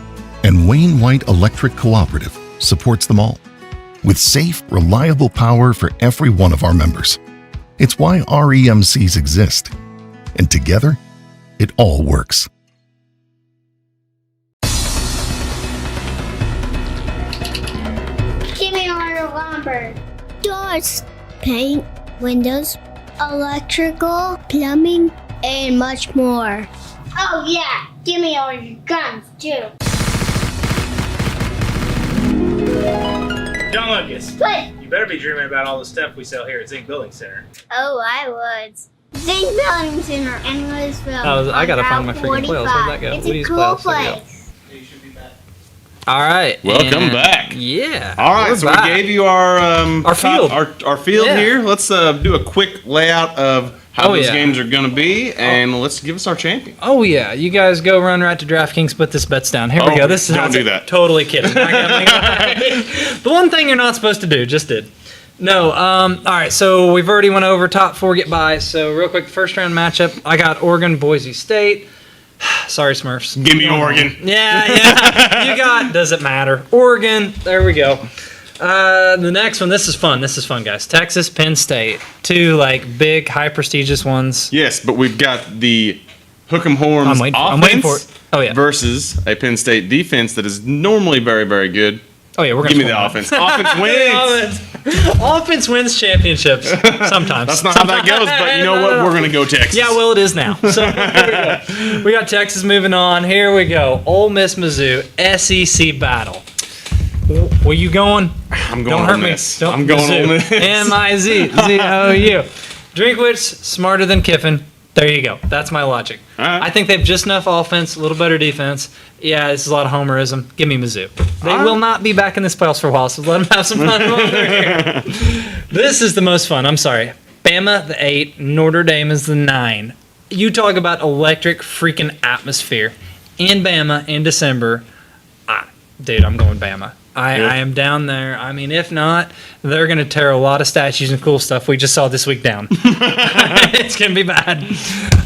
and Wayne White Electric Cooperative supports them all, with safe, reliable power for every one of our members. It's why REMCs exist, and together, it all works. Give me all your lumber. Doors, paint, windows, electrical, plumbing, and much more. Oh yeah, give me all your guns too. John Lucas, What? you better be dreaming about all the stuff we sell here at Zink Building Center. Oh, I would. Zink Building Center in Louisville. I gotta find my freaking on Route playlist. Where'd that go? 45. It's Woody's a cool playlist. There we go. place. All right. Welcome back. Yeah. All right, we're so back. we gave you our field. our field Yeah. here. Let's do a quick layout of how Oh, those yeah. games are going to be, and let's give us our champion. Oh yeah, you guys go run right to DraftKings, put this bets down. Here we Oh, go. This is don't do that. Totally kidding. The one thing you're not supposed to do, just did. No. All right. So we've already went over top 4 get by. So real quick, first round matchup. I got Oregon, Boise State. Sorry, Smurfs. Give me Oregon. Yeah. You got. Does it matter? Oregon. There we go. The next one. This is fun, guys. Texas, Penn State. 2 like big, high prestigious ones. Yes, but we've got the Hook'em Horns I'm waiting for offense it. Oh yeah. versus a Penn State defense that is normally very, very good. Oh yeah. We're gonna Give me the score offense. Offense wins. Offense wins championships sometimes. That's not how that goes, but you know what? We're going to go Texas. Yeah, well, it is now. So here we go. We got Texas moving on. Here we go. Ole Miss, Mizzou, SEC battle. Where you going? I'm going Don't Ole hurt me. Miss. Don't- I'm going Mizzou. Ole Miss. M-I-Z-Z-O-U. Drinkwitz, smarter than Kiffin. There you go. That's my logic. All right. I think they have just enough offense, a little better defense. Yeah, this is a lot of homerism. Give me Mizzou. They All will right. not be back in this playoffs for a while, so let them have some fun over here. This is the most fun. I'm sorry. Bama, the 8. Notre Dame is the 9. You talk about electric freaking atmosphere. In Bama in December, dude, I'm going Bama. I am down there. I mean, if not, they're going to tear a lot of statues and cool stuff we just saw this week down. It's going to be bad.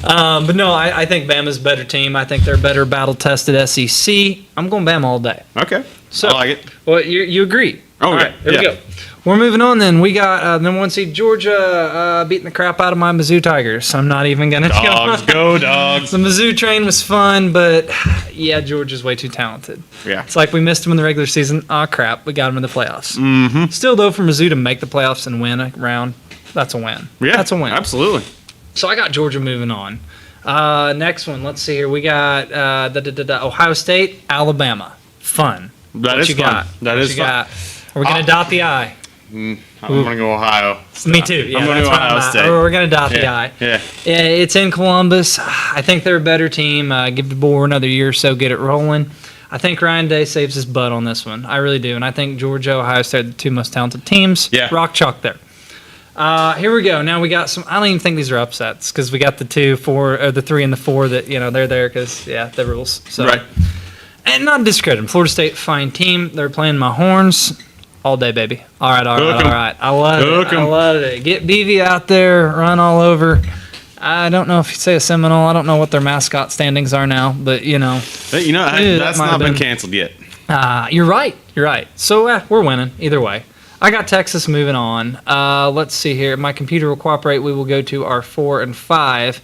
But no, I think Bama's a better team. I think they're better battle-tested SEC. I'm going Bama all day. Okay. So, I like it. Well, you agree. Oh, all yeah. right, here Yeah. we go. We're moving on then. We got number 1 seed Georgia beating the crap out of my Mizzou Tigers. I'm not even going to Dogs, go dogs. The Mizzou train was fun, but yeah, Georgia's way too talented. Yeah. It's like we missed them in the regular season. Aw, crap. We got them in the playoffs. Mm-hmm. Still, though, for Mizzou to make the playoffs and win a round, that's a win. Yeah, That's a win. Absolutely. So I got Georgia moving on. Next one, let's see here. We got Ohio State, Alabama. Fun. That What is you fun. got? That What is you fun. got? Are we going to dot the I? I'm going to go Ohio. Me too. Yeah, I'm going that's to where I'm Ohio at. State. We're going to dot the Yeah. I. Yeah. Yeah, it's in Columbus. I think they're a better team. Give the Bull another year or so, get it rolling. I think Ryan Day saves his butt on this one. I really do. And I think Georgia, Ohio State are the 2 most talented teams. Yeah. Rock chalk there. Here we go. Now we got some. I don't even think these are upsets because we got the 2, 4, or the 3 and the 4 that they're there because the rules. So. Right. And not discredit them. Florida State, fine team. They're playing my horns all day, baby. All right. Hook 'em. I love Hook it. I 'em. love it. Get BB out there, run all over. I don't know if you say a Seminole. I don't know what their mascot standings are now, but But, Yeah, that's that might not have been been. canceled yet. You're right. You're right. So we're winning either way. I got Texas moving on. Let's see here. My computer will cooperate. We will go to our 4 and 5.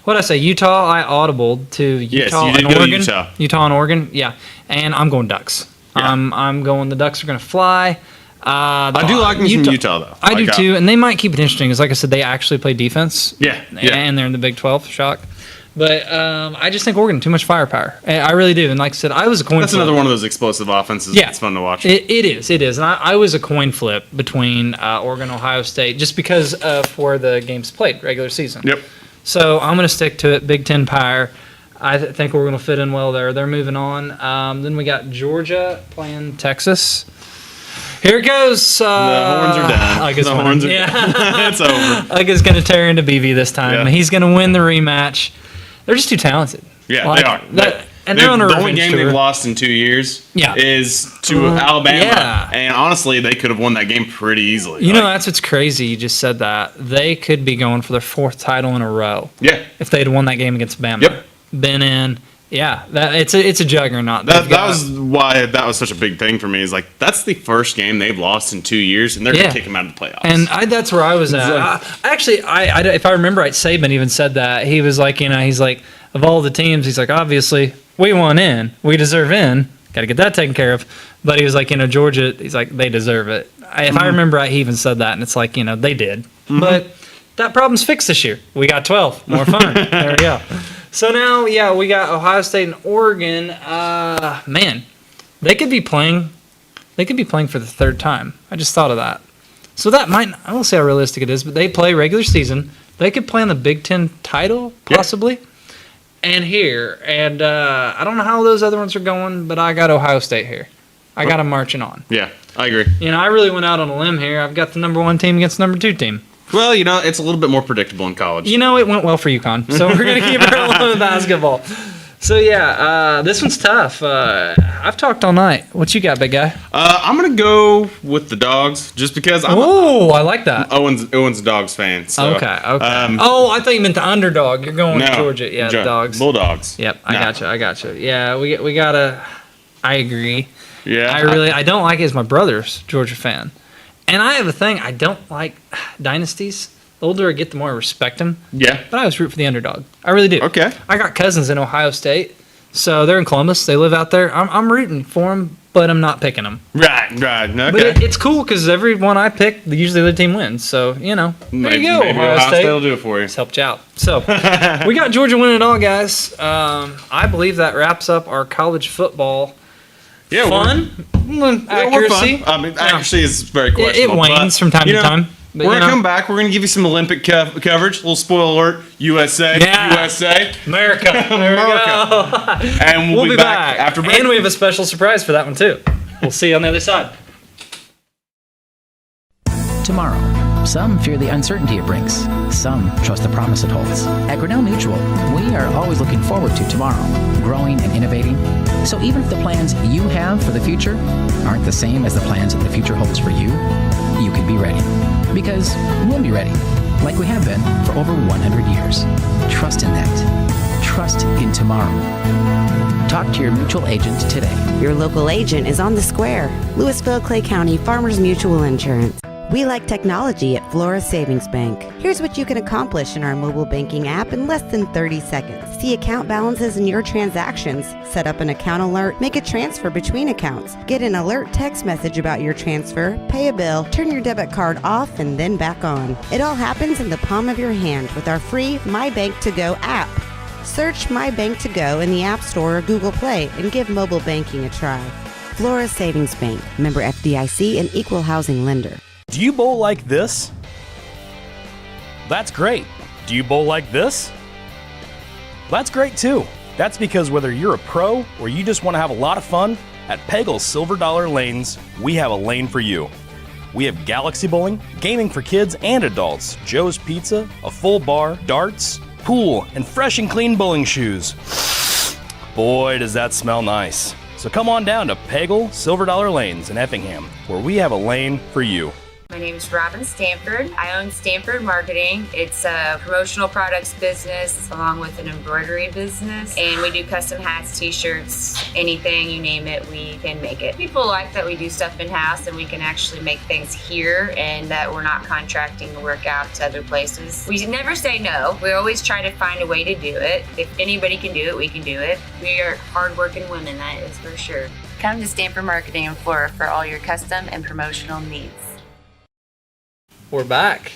What did I say? Utah. I audibled to Utah you did and go to Oregon. Utah. Utah and Oregon. Yeah. And I'm going Ducks. Yeah. I'm going. The Ducks are going to fly. I do like them from Utah, though. I do Like, too, and they might keep it interesting. Because, like I said, they actually play defense. Yeah. Yeah. And they're in the Big 12. Shock. But I just think Oregon too much firepower. I really do. And like I said, I was a coin That's flip. another one of those explosive offenses. Yeah. It's fun to watch. It is. And I was a coin flip between Oregon, Ohio State, just because of where the games played regular season. Yep. So I'm going to stick to it. Big Ten Pyre. I think we're going to fit in well there. They're moving on. Then we got Georgia playing Texas. Here it goes. The horns are down. I guess The horns are down. It's over. I guess going to tear into BB this time. Yeah. He's going to win the rematch. They're just too talented. Yeah, Like, they are. And they're on a the only revenge game tour. they've lost in 2 years Yeah. is to Alabama. yeah. And honestly, they could have won that game pretty easily. You know, that's what's crazy. You just said that. They could be going for their 4th title in a row Yeah. if they'd won that game against Bama. Yep. Been in. Yeah, it's a juggernaut. That They've got- was why that was such a big thing for me. Is like that's the first game they've lost in 2 years, and they're Yeah. gonna kick them out of the playoffs. And that's where I was at. Actually, if I remember right, Saban even said that. He was like, he's like, of all the teams, he's like, obviously, we want in. We deserve in. Got to get that taken care of. But he was like, Georgia, he's like, they deserve it. If I remember right, he even said that. And it's like, they did. But that problem's fixed this year. We got 12. More fun. There we go. So now, yeah, we got Ohio State and Oregon. Man, they could be playing for the 3rd time. I just thought of that. So that might, I won't say how realistic it is, but they play regular season. They could play in the Big Ten title, possibly. Yeah. And I don't know how those other ones are going, but I got Ohio State here. I got them marching on. Yeah, I agree. You know, I really went out on a limb here. I've got the number 1 team against the number 2 team. Well, you know, it's a little bit more predictable in college. You know, it went well for UConn, so we're going to keep it rolling with basketball. So, yeah, this one's tough. I've talked all night. What you got, big guy? I'm going to go with the Dogs just because I'm I like that. Owen's a Dogs fan. So, Okay. I thought you meant the underdog. You're going with Georgia. Yeah, the Dogs. Bulldogs. Yep, I gotcha. Yeah, we got to... I agree. Yeah. I don't like it as my brother's Georgia fan. And I have a thing. I don't like dynasties. The older I get, the more I respect them. Yeah. But I always root for the underdog. I really do. Okay. I got cousins in Ohio State, so they're in Columbus. They live out there. I'm rooting for them, but I'm not picking them. Right. Okay. But it's cool because every one I pick, usually the team wins. So, you know, there you go, maybe Ohio State. will do it for you. It's helped you out. So, we got Georgia winning it all, guys. I believe that wraps up our college football. Yeah, Fun. Accuracy. We're fun. I mean, accuracy is very questionable. It wanes from time to time. But, we're going to come back. We're going to give you some Olympic coverage. Little spoiler alert. USA. Yeah. USA. America. America. And we'll be back after break. And we have a special surprise for that one, too. We'll see you on the other side. Tomorrow. Some fear the uncertainty it brings. Some trust the promise it holds. At Grinnell Mutual, we are always looking forward to tomorrow, growing and innovating. So even if the plans you have for the future aren't the same as the plans that the future holds for you, you can be ready. Because we'll be ready, like we have been for over 100 years. Trust in that. Trust in tomorrow. Talk to your mutual agent today. Your local agent is on the square. Louisville, Clay County Farmers Mutual Insurance. We like technology at Flora Savings Bank. Here's what you can accomplish in our mobile banking app in less than 30 seconds. See account balances in your transactions, set up an account alert, make a transfer between accounts, get an alert text message about your transfer, pay a bill, turn your debit card off and then back on. It all happens in the palm of your hand with our free My Bank to Go app. Search My Bank to Go in the App Store or Google Play and give mobile banking a try. Flora Savings Bank, member FDIC and equal housing lender. Do you bowl like this? That's great. Do you bowl like this? That's great too. That's because whether you're a pro or you just want to have a lot of fun, at Pegel's Silver Dollar Lanes, we have a lane for you. We have galaxy bowling, gaming for kids and adults, Joe's Pizza, a full bar, darts, pool, and fresh and clean bowling shoes. Boy, does that smell nice. So come on down to Pegel Silver Dollar Lanes in Effingham, where we have a lane for you. My name is Robin Stanford. I own Stanford Marketing. It's a promotional products business along with an embroidery business. And we do custom hats, t-shirts, anything, you name it, we can make it. People like that we do stuff in-house and we can actually make things here and that we're not contracting to work out to other places. We never say no. We always try to find a way to do it. If anybody can do it, we can do it. We are hardworking women, that is for sure. Come to Stanford Marketing in Flora for all your custom and promotional needs. We're back.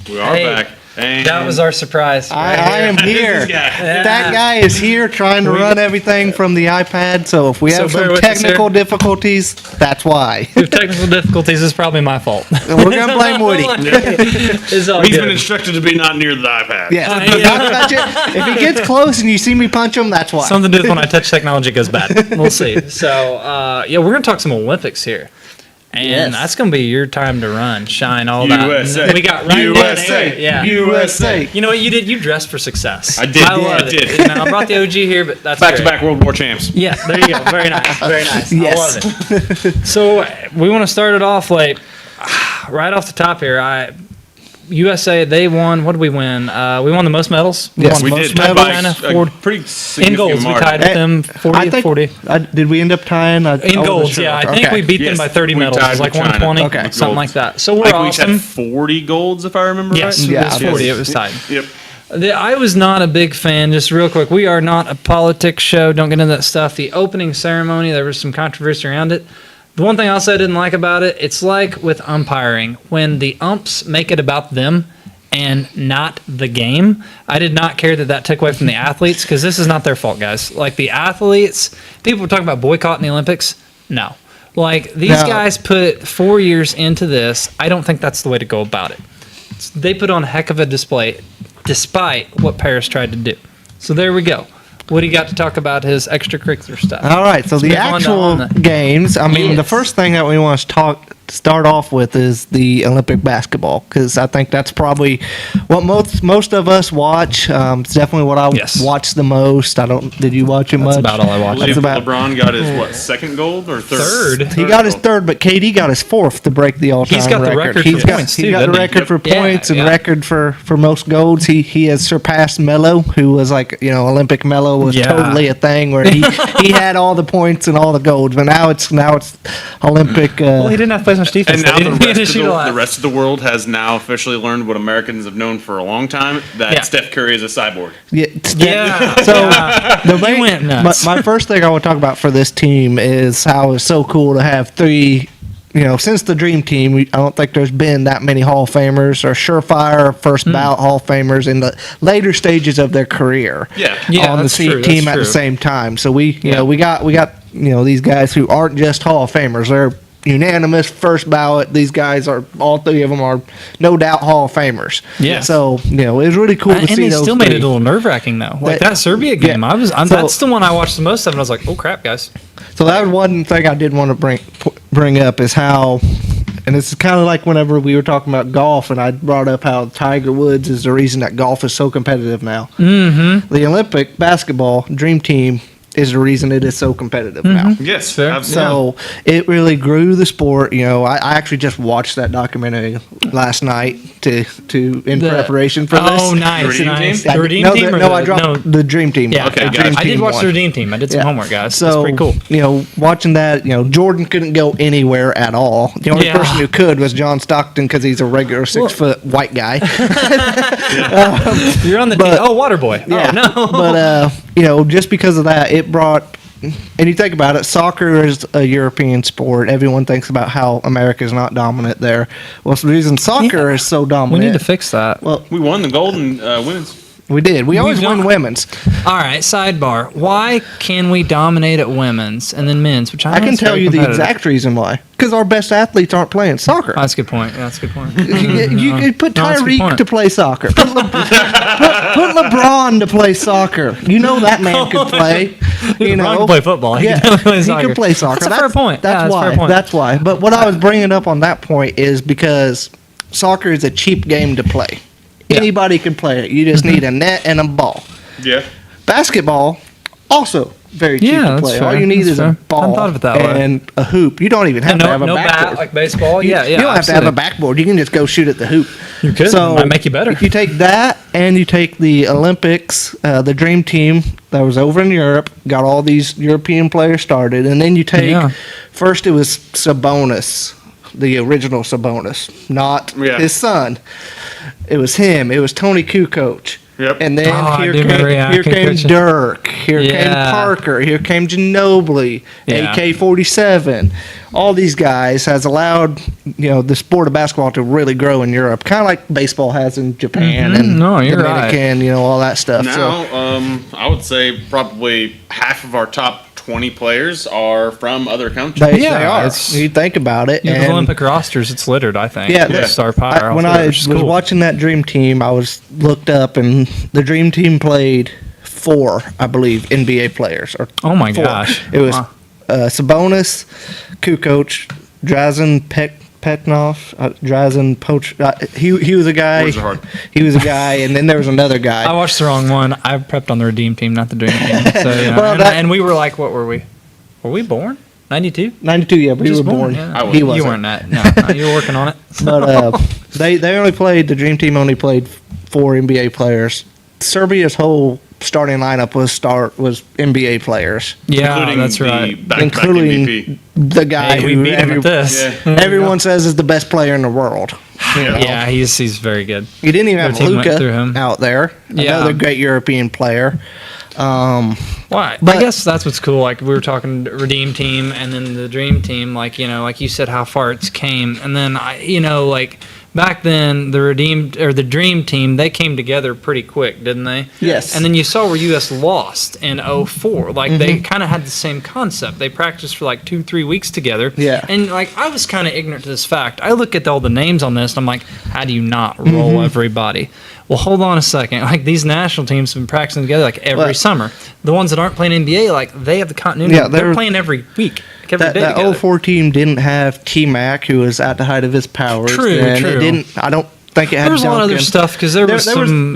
We are back. And that was our surprise. I am here. That guy is here trying to run everything from the iPad. So if we have some technical difficulties, that's why. If technical difficulties is probably my fault. We're going to blame Woody. He's been instructed to be not near the iPad. Yeah. Not touch it. If he gets close and you see me punch him, that's why. Something to do with when I touch technology goes bad. We'll see. So, we're going to talk some Olympics here. And that's going to be your time to run, shine, all USA. that. We got right USA. Yeah. USA. You know what you did? You dressed for success. I did. I did. You know, I brought the OG here, but that's back-to-back World War champs. Yeah, there you go. Very nice. Very nice. Yes. I love it. So we want to start it off right off the top here. USA, they won. What did we win? We won the most medals. Yes, we most did. medals. Pretty in golds, we tied with them 40. Did we end up tying? In golds, yeah. I think we beat them by 30 medals. It was like 120, something like that. So we're awesome. We had 40 golds, if I remember right. Yeah, it was 40. It was tied. Yep. I was not a big fan, just real quick. We are not a politics show. Don't get into that stuff. The opening ceremony, there was some controversy around it. The one thing I'll say I didn't like about it, it's like with umpiring. When the umps make it about them and not the game, I did not care that took away from the athletes, because this is not their fault, guys. Like, the athletes, people were talking about boycotting the Olympics. No. Like, these guys put 4 years into this. I don't think that's the way to go about it. They put on a heck of a display, despite what Paris tried to do. So there we go. What do you got to talk about his extracurricular stuff? All right, so Let's the move on to actual on the- games. I mean, the Yes. first thing that we want to start off with is the Olympic basketball, because I think that's probably what most of us watch. It's definitely what I watch the most. Did you watch it much? That's about all I watched. I believe That's about. LeBron got his second gold or third? He got his third, but KD got his fourth to break the all-time He's got the record He's for got, points, he's too, got the doesn't he? record for Yeah, points and yeah. record for most golds. He has surpassed Melo, who was like Olympic Melo was Yeah. totally a thing where he had all the points and all the golds, but now it's Olympic. Well, he didn't have to play as much defense. And now He didn't get to shoot a lot. the rest of the world has now officially learned what Americans have known for a long time, that Yeah. Steph Curry is a cyborg. Yeah. So the He main, went nuts. my first thing I want to talk about for this team is how it's so cool to have three. Since the Dream Team, I don't think there's been that many Hall of Famers or surefire first ballot Hall of Famers in the later stages of their career. Yeah. Yeah, on the that's true, team that's at the true. same time. So we got these guys who aren't just Hall of Famers. They're unanimous first ballot. These guys are all three of them are no doubt Hall of Famers. Yeah. So it was really cool to And see they those still made three. it a little nerve wracking though. Like That- that Serbia game, yeah. that's the one I watched the most of, and I was like, oh crap, guys. So that was one thing I did want to bring up is how, and it's kind of like whenever we were talking about golf, and I brought up how Tiger Woods is the reason that golf is so competitive now. Mm-hmm. The Olympic basketball Dream Team is the reason it is so competitive now. Yes, Fair. absolutely. So it really grew the sport. I actually just watched that documentary last night in preparation for this. Oh, nice, Redeem nice. Team? The Redeem no, Team? I dropped the Dream Team. Yeah, Okay, okay, gotcha. I did Team watch won. the Redeem Team. I did some Yeah. homework, guys. So, That's pretty cool. Watching that, Jordan couldn't go anywhere at all. The only Yeah. person who could was John Stockton because he's a regular 6-foot white guy. You're on the but- team. Oh, Waterboy. Yeah. Oh, no. But just because of that, it brought. And you think about it, soccer is a European sport. Everyone thinks about how America is not dominant there. Well, it's the reason soccer is so we dominant. need to fix that. Well, We won the gold in women's. we did. We always win don't- women's. All right, sidebar. Why can we dominate at women's and then men's? Which I can tell you the exact reason why. Because our best athletes aren't playing soccer. That's a good point. That's a good point. You could put No, that's a good Tyreek point. to play soccer. Put LeBron to play soccer. You know that man could play. LeBron can play football. He can definitely play he soccer. can play soccer. That's a fair point. Yeah, That's that's a why. fair point. That's why. But what I was bringing up on that point is because soccer is a cheap game to play. Anybody can play it. You just need a net and a ball. Yeah. Basketball, also very cheap Yeah, to that's play. fair. All you need That's is a fair. I hadn't ball thought of it that way. and a hoop. You don't even have to have a no backboard. bat like baseball. Yeah, yeah. You don't have to have a absolutely. backboard. You can just go shoot at the hoop. You could. So Might make you better. If you take that and you take the Olympics, the Dream Team that was over in Europe, got all these European players started, and then you take first it was Sabonis, the original Sabonis, not his son. It was him. It was Tony Kukoc. Yep. And then I here do remember, yeah, came Kukoc. Dirk. Here came Yeah. Parker. Here came Ginobili. Yeah. AK-47. All these guys has allowed the sport of basketball to really grow in Europe, kind of like baseball has in Japan and No, you're right. Dominican. All that stuff. Now, So I would say probably half of our top 20 players are from other countries. they Yeah, are. it's- You think about it. Yeah, the and- Olympic rosters, it's littered, I think. Yeah, with star power. when I was watching that Dream Team, I was looked up, and the Dream Team played 4, I believe, NBA players. Or Oh my 4. gosh. It was Wow. Sabonis, Kukoc, Drazen Petnov, Drazen Poch. He was a guy. Words are hard. He was a guy, and then there was another guy. I watched the wrong one. I prepped on the Redeem Team, not the Dream Team. So, yeah. Well, and we were like, what were we? Were we born? 92? 92, yeah, but he was born. Yeah. He You wasn't. weren't that. No, you were working on it. But they only played, the Dream Team only played 4 NBA players. Serbia's whole starting lineup was NBA players. Yeah, Including that's the right. back-to-back Including MVP. the guy Hey, we who beat him at this. Yeah. everyone says is the best player in the world. Yeah, he's very good. You didn't even have Their team went through Luka him. out there. Yeah. Another great European player. Why? But- I guess that's what's cool. Like we were talking Redeem Team and then the Dream Team. Like you said, how far it's came, and then back then the Dream Team, they came together pretty quick, didn't they? Yes. And then you saw where US lost in 04. Like they kind of had the same concept. They practiced for like 2-3 weeks together. Yeah. And like I was kind of ignorant to this fact. I look at all the names on this and I'm like, how do you not roll everybody? Well, hold on a second. Like these national teams have been practicing together like every summer. The ones that aren't playing NBA, like they have the continuity. Yeah, they're playing every week. Like, every day that together. 04 team didn't have T-Mac, who was at the height of his powers. True. It didn't. I don't think it had. There was a lot of other Duncan. stuff because there was some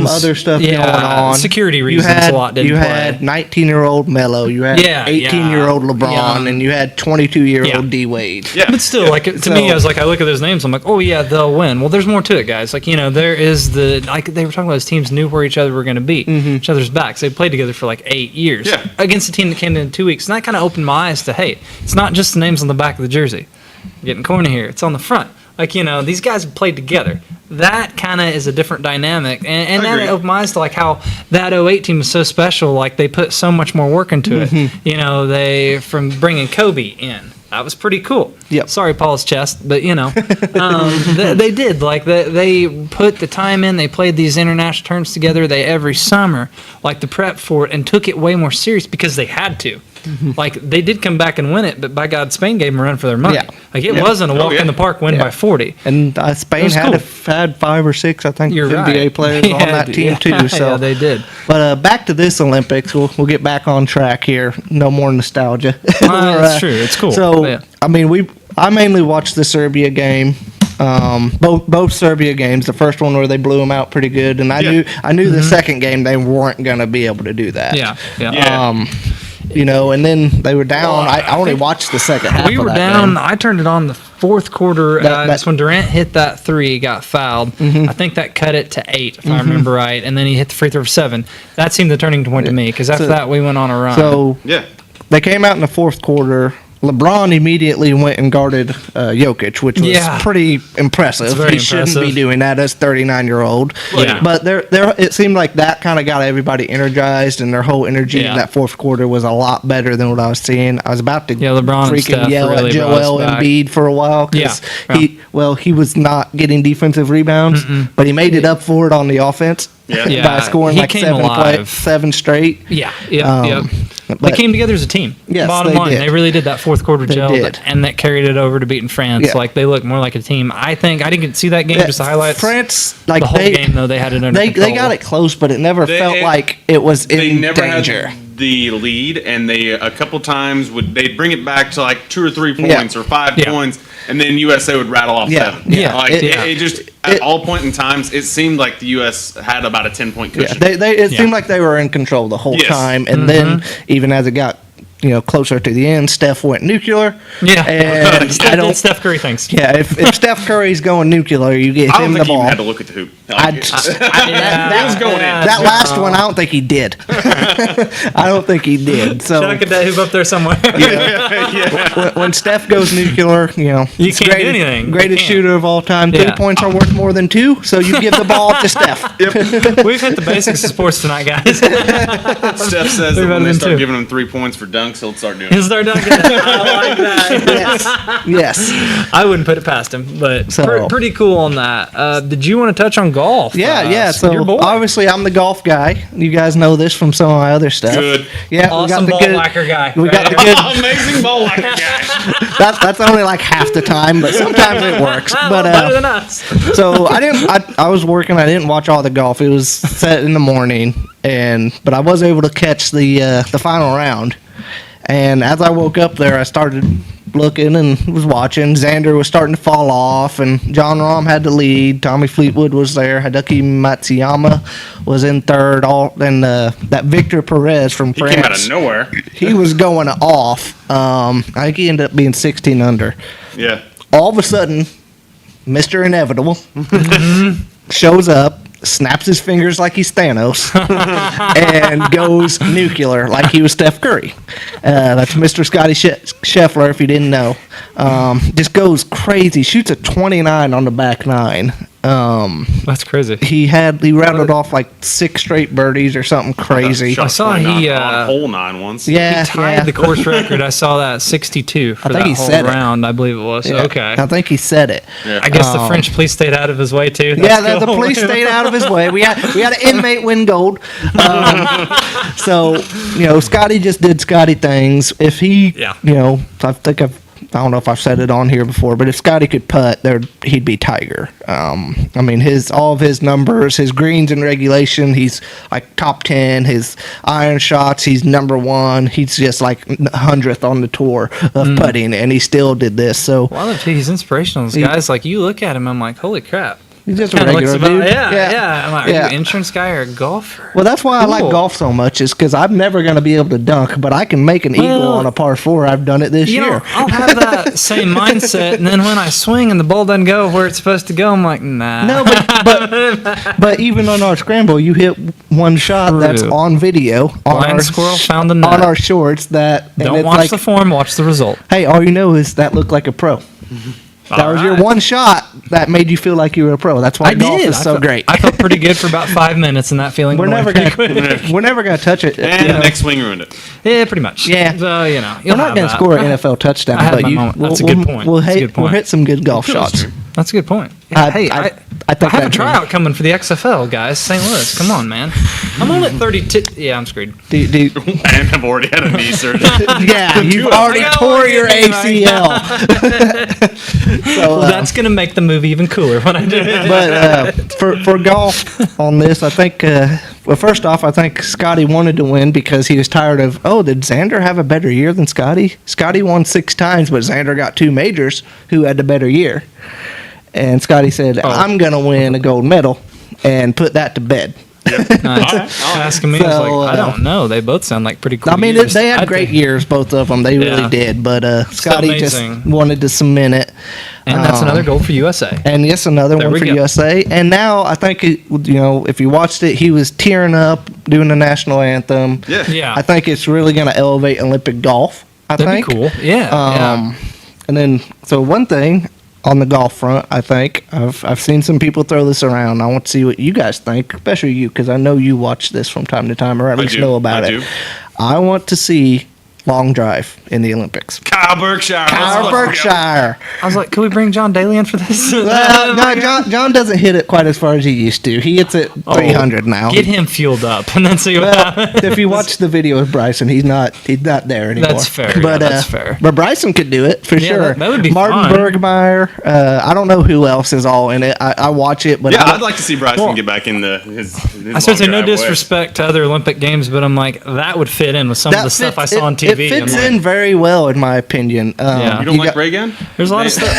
other stuff going on. Security reasons a lot didn't You play. had 19-year-old Melo, you had 18-year-old LeBron, and you had 22-year-old D Wade. Yeah. But still, like to me, I was like, I look at those names, I'm like, oh yeah, they'll win. Well, there's more to it, guys. Like there is like they were talking about, those teams knew where each other were going to be, each other's backs. They played together for like 8 years against a team that came in 2 weeks, and that kind of opened my eyes to, hey, it's not just the names on the back of the jersey. I'm getting corny here. It's on the front. Like, these guys have played together. That kind of is a different dynamic. And that opened my eyes to, like, how that 08 team was so special. Like, they put so much more work into it. From bringing Kobe in. That was pretty cool. Yep. Sorry, Paul's chest, but, they did. Like, they put the time in. They played these international tournaments together. Every summer, like, the prep for it, and took it way more serious because they had to. Like, they did come back and win it, but by God, Spain gave them a run for their money. Yeah. Like, it wasn't a walk in the park win by 40. And Spain had had 5 or 6, I think, NBA players on that team too. So yeah, they did. But back to this Olympics, we'll get back on track here. No more nostalgia. That's true. It's cool. So I mean, I mainly watched the Serbia game. Both Serbia games. The first one where they blew them out pretty good, and I knew the second game they weren't going to be able to do that. And then they were down. I only watched the second half. We were down. I turned it on the fourth quarter. That's when Durant hit that 3, got fouled. I think that cut it to 8, if I remember right. And then he hit the free throw for 7. That seemed the turning point to me, because after that we went on a run. So they came out in the fourth quarter. LeBron immediately went and guarded Jokic, which was pretty impressive. He shouldn't be doing that as 39-year-old. But it seemed like that kind of got everybody energized, and their whole energy in that fourth quarter was a lot better than what I was seeing. I was about to freaking yell at Joel Embiid for a while because he was not getting defensive rebounds, but he made it up for it on the offense. By scoring like 7 straight. They came together as a team. Yes, Bottom line, they really did that fourth quarter gelled, and that carried it over to beating France. Yeah. Like, they looked more like a team. I think I didn't get to see that game, just the highlights. France, the whole game though, they had it under control. They got it close, but it never felt like it was in danger. Had the lead, and they a couple times they'd bring it back to like 2 or 3 points or 5 points, and then USA would rattle off 7. It just at all point in times it seemed like the US had about a 10-point cushion. It seemed like they were in control the whole time, and then even as it got closer to the end, Steph went nuclear. And Steph Curry thinks. Yeah, if Steph Curry's going nuclear, you get him the ball. I don't think he had to look at the hoop. That was going in. That last one, I don't think he did. I don't think he did. So Chuck at that hoop up there somewhere. When Steph goes nuclear, you can't do anything. Greatest shooter of all time. 3 points are worth more than 2, so you give the ball to Steph. We've hit the basics of sports tonight, guys. Steph says that when they start giving him 3 points for dunks, he'll start doing it. He'll start dunking. I like that. Yes. I wouldn't put it past him, but pretty cool on that. Did you want to touch on golf? Yeah. So obviously, I'm the golf guy. You guys know this from some of my other stuff. Good. Yeah, awesome ball whacker guy. We got the good. Amazing ball whacker guy. That's only like half the time, but sometimes it works. But better than us. So I was working. I didn't watch all the golf. It was set in the morning, but I was able to catch the final round. And as I woke up there, I started looking and was watching. Xander was starting to fall off, and John Rahm had the lead. Tommy Fleetwood was there. Hideki Matsuyama was in third. And that Victor Perez from France. He came out of nowhere. He was going off. I think he ended up being 16 under. Yeah. All of a sudden, Mr. Inevitable shows up, snaps his fingers like he's Thanos, and goes nuclear like he was Steph Curry. That's Mr. Scotty Scheffler, if you didn't know. Just goes crazy, shoots a 29 on the back 9, That's crazy. He rattled off like 6 straight birdies or something crazy. I saw he on hole 9 once. Yeah, he tied the course record. I saw that 62 for that whole round. I believe it was. Yeah, Okay. I think he said it. Yeah. I guess the French police stayed out of his way too. The police stayed out of his way. We had an inmate win gold. So Scotty just did Scotty things. If he, I don't know if I've said it on here before, but if Scotty could putt, he'd be Tiger. I mean, all of his numbers, his greens in regulation, he's like top 10. His iron shots, he's number 1. He's just like 100th on the tour of putting, and he still did this. So, well, I love he's inspirational. Those guys, like you look at him, I'm like, holy crap. He's just a regular dude. Yeah. I'm like, are you an insurance guy or a golfer? Well, that's why I like golf so much, is because I'm never going to be able to dunk, but I can make an eagle on a par 4. I've done it this year. I'll have that same mindset, and then when I swing and the ball doesn't go where it's supposed to go, I'm like, nah. No, but even on our scramble, you hit one shot that's on video. Blind squirrel found the nut. On our shorts. Don't watch the form, watch the result. Hey, all you know is that looked like a pro. That was your one shot that made you feel like you were a pro. That's why golf is so great. I felt pretty good for about 5 minutes, and that feeling. We're never gonna touch it. And the next swing ruined it. Yeah, pretty much. Yeah. So we're not gonna score an NFL touchdown, but that's a good point. We'll hit some good golf shots. That's a good point. I have a tryout coming for the XFL, guys. St. Louis, come on, man. I'm only at 32. Yeah, I'm screwed. And I've already had a knee surgery. Yeah, you've already tore your ACL. So that's gonna make the movie even cooler when I do it. But for golf on this, I think. Well, first off, I think Scotty wanted to win because he was tired of. Oh, did Xander have a better year than Scotty? Scotty won 6 times, but Xander got 2 majors. Who had the better year? And Scotty said, I'm going to win a gold medal and put that to bed. Asking me, I was like, I don't know. They both sound like pretty cool. I mean, they had great years, both of them. They really did. But Scotty just wanted to cement it. And that's another gold for USA. And yes, another one for USA. And now I think, if you watched it, he was tearing up doing the national anthem. Yeah. I think it's really going to elevate Olympic golf. That'd be cool. Yeah. And then, so one thing on the golf front, I think I've seen some people throw this around. I want to see what you guys think, especially you, because I know you watch this from time to time, or at least know about it. I want to see long drive in the Olympics. Kyle Berkshire. I was like, can we bring John Daly in for this? No, John doesn't hit it quite as far as he used to. He hits it 300 now. Get him fueled up and then see what happens. If you watch the video of Bryson, he's not there anymore. That's fair. But, that's fair. But Bryson could do it for sure. That would be Martin fun. Bergmeyer. I don't know who else is all in it. I watch it, but I'd like to see Bryson get back in his I should say no disrespect to other Olympic games, but I'm like, that would fit in with some of the stuff I saw on TV. It fits in very well, in my opinion. You don't like Reagan? There's a lot of stuff.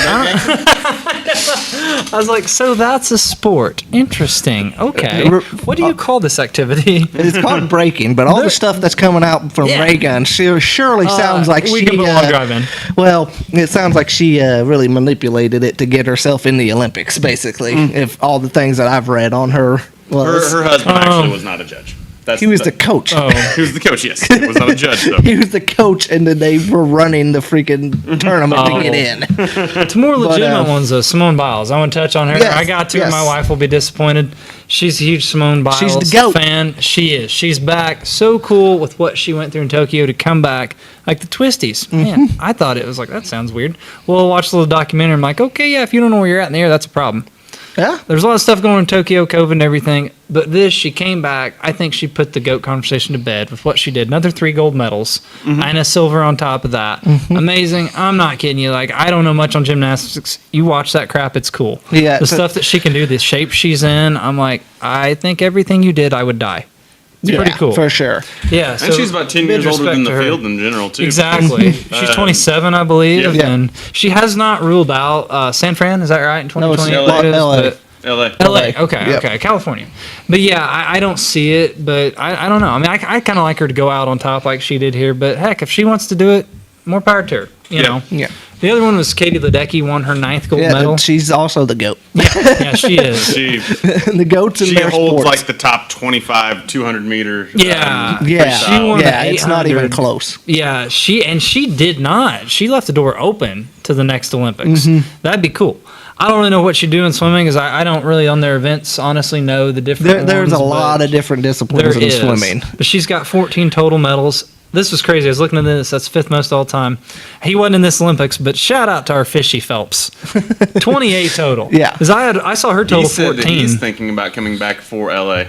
I was like, so that's a sport. Interesting. Okay. What do you call this activity? It's called breaking, but all the stuff that's coming out from Reagan surely sounds like we can put a long drive in. Well, it sounds like she really manipulated it to get herself in the Olympics, basically. If all the things that I've read on her. Well, her husband actually was not a judge. He was the coach. Oh. He was the coach, yes. He was not a judge, though. He was the coach, and then they were running the freaking tournament to get in. To more legitimate ones, though, Simone Biles. I want to touch on her. Yes, I got to, and my wife will be disappointed. She's a huge Simone Biles fan. She is. She's back. So cool with what she went through in Tokyo to come back. Like the twisties. Man, I thought it was like, that sounds weird. Well, watch the little documentary. I'm like, okay, yeah, if you don't know where you're at in the air, that's a problem. Yeah. There's a lot of stuff going on in Tokyo, COVID and everything. But she came back. I think she put the GOAT conversation to bed with what she did. Another 3 gold medals and a silver on top of that. Amazing. I'm not kidding you. Like, I don't know much on gymnastics. You watch that crap, it's cool. Yeah. The stuff that she can do, the shape she's in, I'm like, I think everything you did, I would die. It's pretty cool. For sure. Yeah. And she's about 10 years older than the field in general, too. Exactly. She's 27, I believe. Yeah. And she has not ruled out San Fran, is that right, in 2020? No, it's LA. Okay. California. But yeah, I don't see it, but I don't know. I mean, I kind of like her to go out on top like she did here, but heck, if she wants to do it, more power to her, you know? Yeah. The other one was Katie Ledecky, won her 9th gold medal. She's also the GOAT. Yeah, she is. The GOATs in their holds sports. like the top 25, 200 meter. Yeah. She won it's not even close. Yeah, she did not. She left the door open to the next Olympics. That'd be cool. I don't really know what you do in swimming because I don't really on their events honestly know the different. There's ones, a lot of different disciplines in swimming. But she's got 14 total medals. This was crazy. I was looking at this. That's fifth most all time. He wasn't in this Olympics, but shout out to our Fishy Phelps. 28 total. Yeah. Because I saw her total He said 14. that he's thinking about coming back for LA.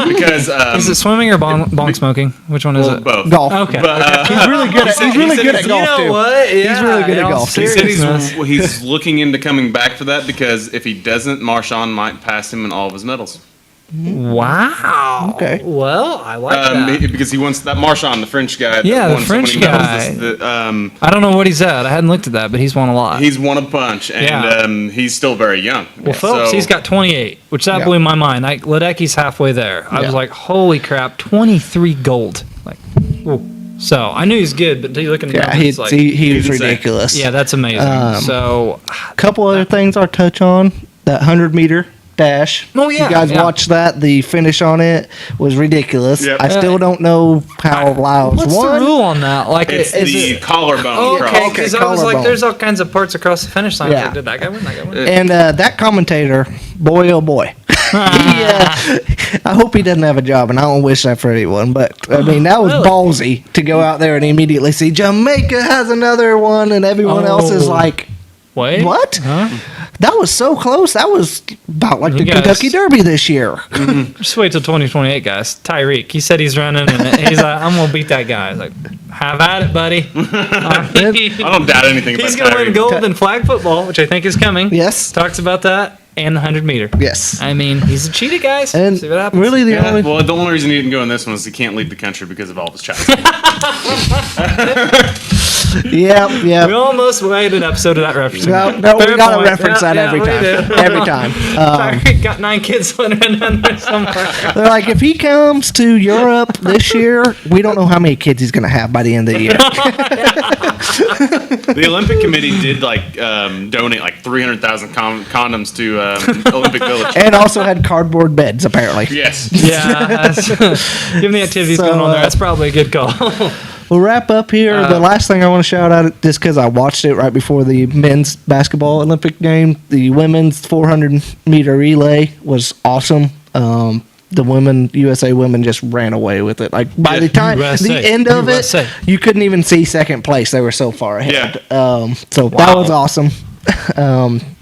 Because is it swimming or bong smoking? Which one is it? Both. Golf. Okay. But, He's really good at, he's really good at golf, you know too. what? He's really good in at all golf, too. He said seriousness. he's looking into coming back for that because if he doesn't, Marshawn might pass him in all of his medals. Wow. Okay. Well, I like that. Because he wants that Marshawn, the French guy. Yeah, that the won French so many guy. medals, I don't know what he's at. I hadn't looked at that, but he's won a lot. he's won a bunch, and Yeah. he's still very young. Well, Phelps, So- he's got 28, which that blew my mind. Like Ledecky's halfway there. I was like, holy crap, 23 gold. Like, whoa. So I knew he's good, but you look at him, Yeah, it's like, he was insane. ridiculous. yeah, that's amazing. So, Couple other things I'll touch on. That 100-meter dash. Oh, yeah, You guys yeah. watched that. The finish on it was ridiculous. Yep. I still don't know how Lyles what's won. the rule on that? Like, It's is the it? collarbone cross. Okay, because I was like, collarbone. there's all kinds of parts across the finish line. I was Yeah. like, did that guy win? That guy win? And that commentator, boy, oh boy. I hope he doesn't have a job, and I don't wish that for anyone. But I mean, that was Really? ballsy to go out there and immediately see Jamaica has another one, and everyone else is Oh. like, Wait. "What? Huh? That was so close. That was about like You the guys- Kentucky Derby this year." Just wait till 2028, guys. Tyreek, he said he's running, and he's like, I'm gonna beat that guy. I was like, have at it, buddy. I don't doubt anything about He's gonna win Tyreek. gold in flag football, which I think is coming. Yes. Talks about that and the 100-meter. Yes. I mean, he's a cheetah, guys. And See what happens. really, the Yeah, only well, the only reason he didn't go in this one is he can't leave the country because of all of his child. yeah. We almost made an episode of that reference. No, we Fair gotta point. reference that every we time. do. Every time. Tyreek got 9 kids living in there somewhere. They're like, if he comes to Europe this year, we don't know how many kids he's going to have by the end of the year. The Olympic Committee did donate like 300,000 condoms to Olympic Village. And also had cardboard beds, apparently. Yes. Yeah. Given the activities So, going on there, that's probably a good call. We'll wrap up here. The last thing I want to shout out, just because I watched it right before the men's basketball Olympic game, the women's 400-meter relay was awesome. The USA women just ran away with it. Like by the time the end of it, you couldn't even see second place. They were so far ahead. So that was awesome.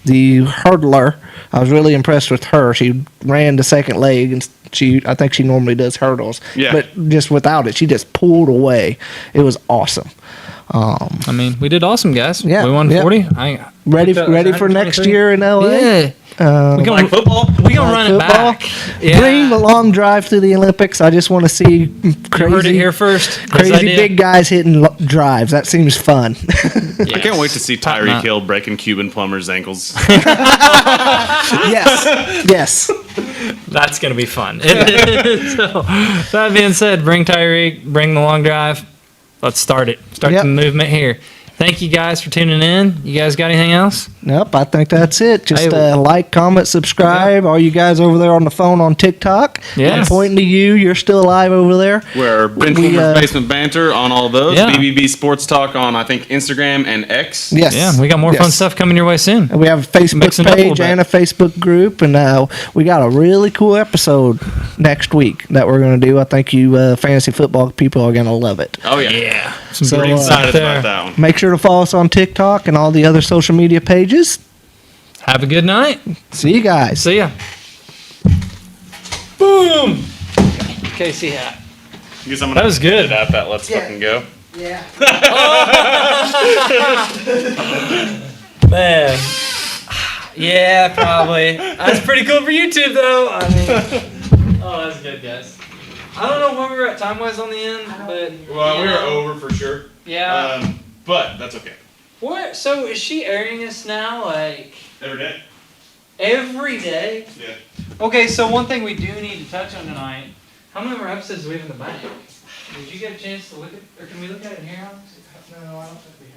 The hurdler, I was really impressed with her. She ran the second leg, and I think she normally does hurdles. Yeah. But just without it, she just pulled away. It was awesome. I mean, we did awesome, guys. Yeah, We won yeah. 40. Ready for next year in LA? Yeah. We gonna- football? We gonna run it back. Yeah. Bring the long drive to the Olympics. I just want to see You heard it crazy, here first. His crazy idea. big guys hitting drives. That seems fun. I can't wait to see Tyreek knot. Hill breaking Cuban plumbers' ankles. Yes. That's going to be fun. So, that being said, bring Tyreek, bring the long drive. Let's start it. Start Yep. the movement here. Thank you guys for tuning in. You guys got anything else? Nope, I think that's it. Just Hey, like, comment, subscribe. All you guys over there on the phone on TikTok. Yes. I'm pointing to you. You're still alive over there. We're Bench We, Warmers Basement Banter on all those. Yeah. BBB Sports Talk on, I think, Instagram and X. Yes. Yeah, we got more fun stuff coming your way soon. And we have a Facebook Mixing it up a little page bit. and a Facebook group, and we got a really cool episode next week that we're going to do. I think you fantasy football people are going to love it. Oh, yeah. Yeah. So, Pretty excited there. about that one. Make sure to follow us on TikTok and all the other social media pages. Have a good night. See you guys. See ya. Boom. Casey hat. Guess I'm gonna That was good. edit out that let's fucking go. Yeah. Man. Yeah, probably. That's pretty cool for YouTube, though. I mean, oh, that's good, guys. I don't know where we were at time-wise on the end, but... Well, we you were know. over for sure. Yeah. But that's okay. What? So is she airing this now, like, Every day? every day? Yeah. Okay, so one thing we do need to touch on tonight, how many more episodes do we have in the bank? Did you get a chance to look at, or can we look at it in here? No, I don't think we have.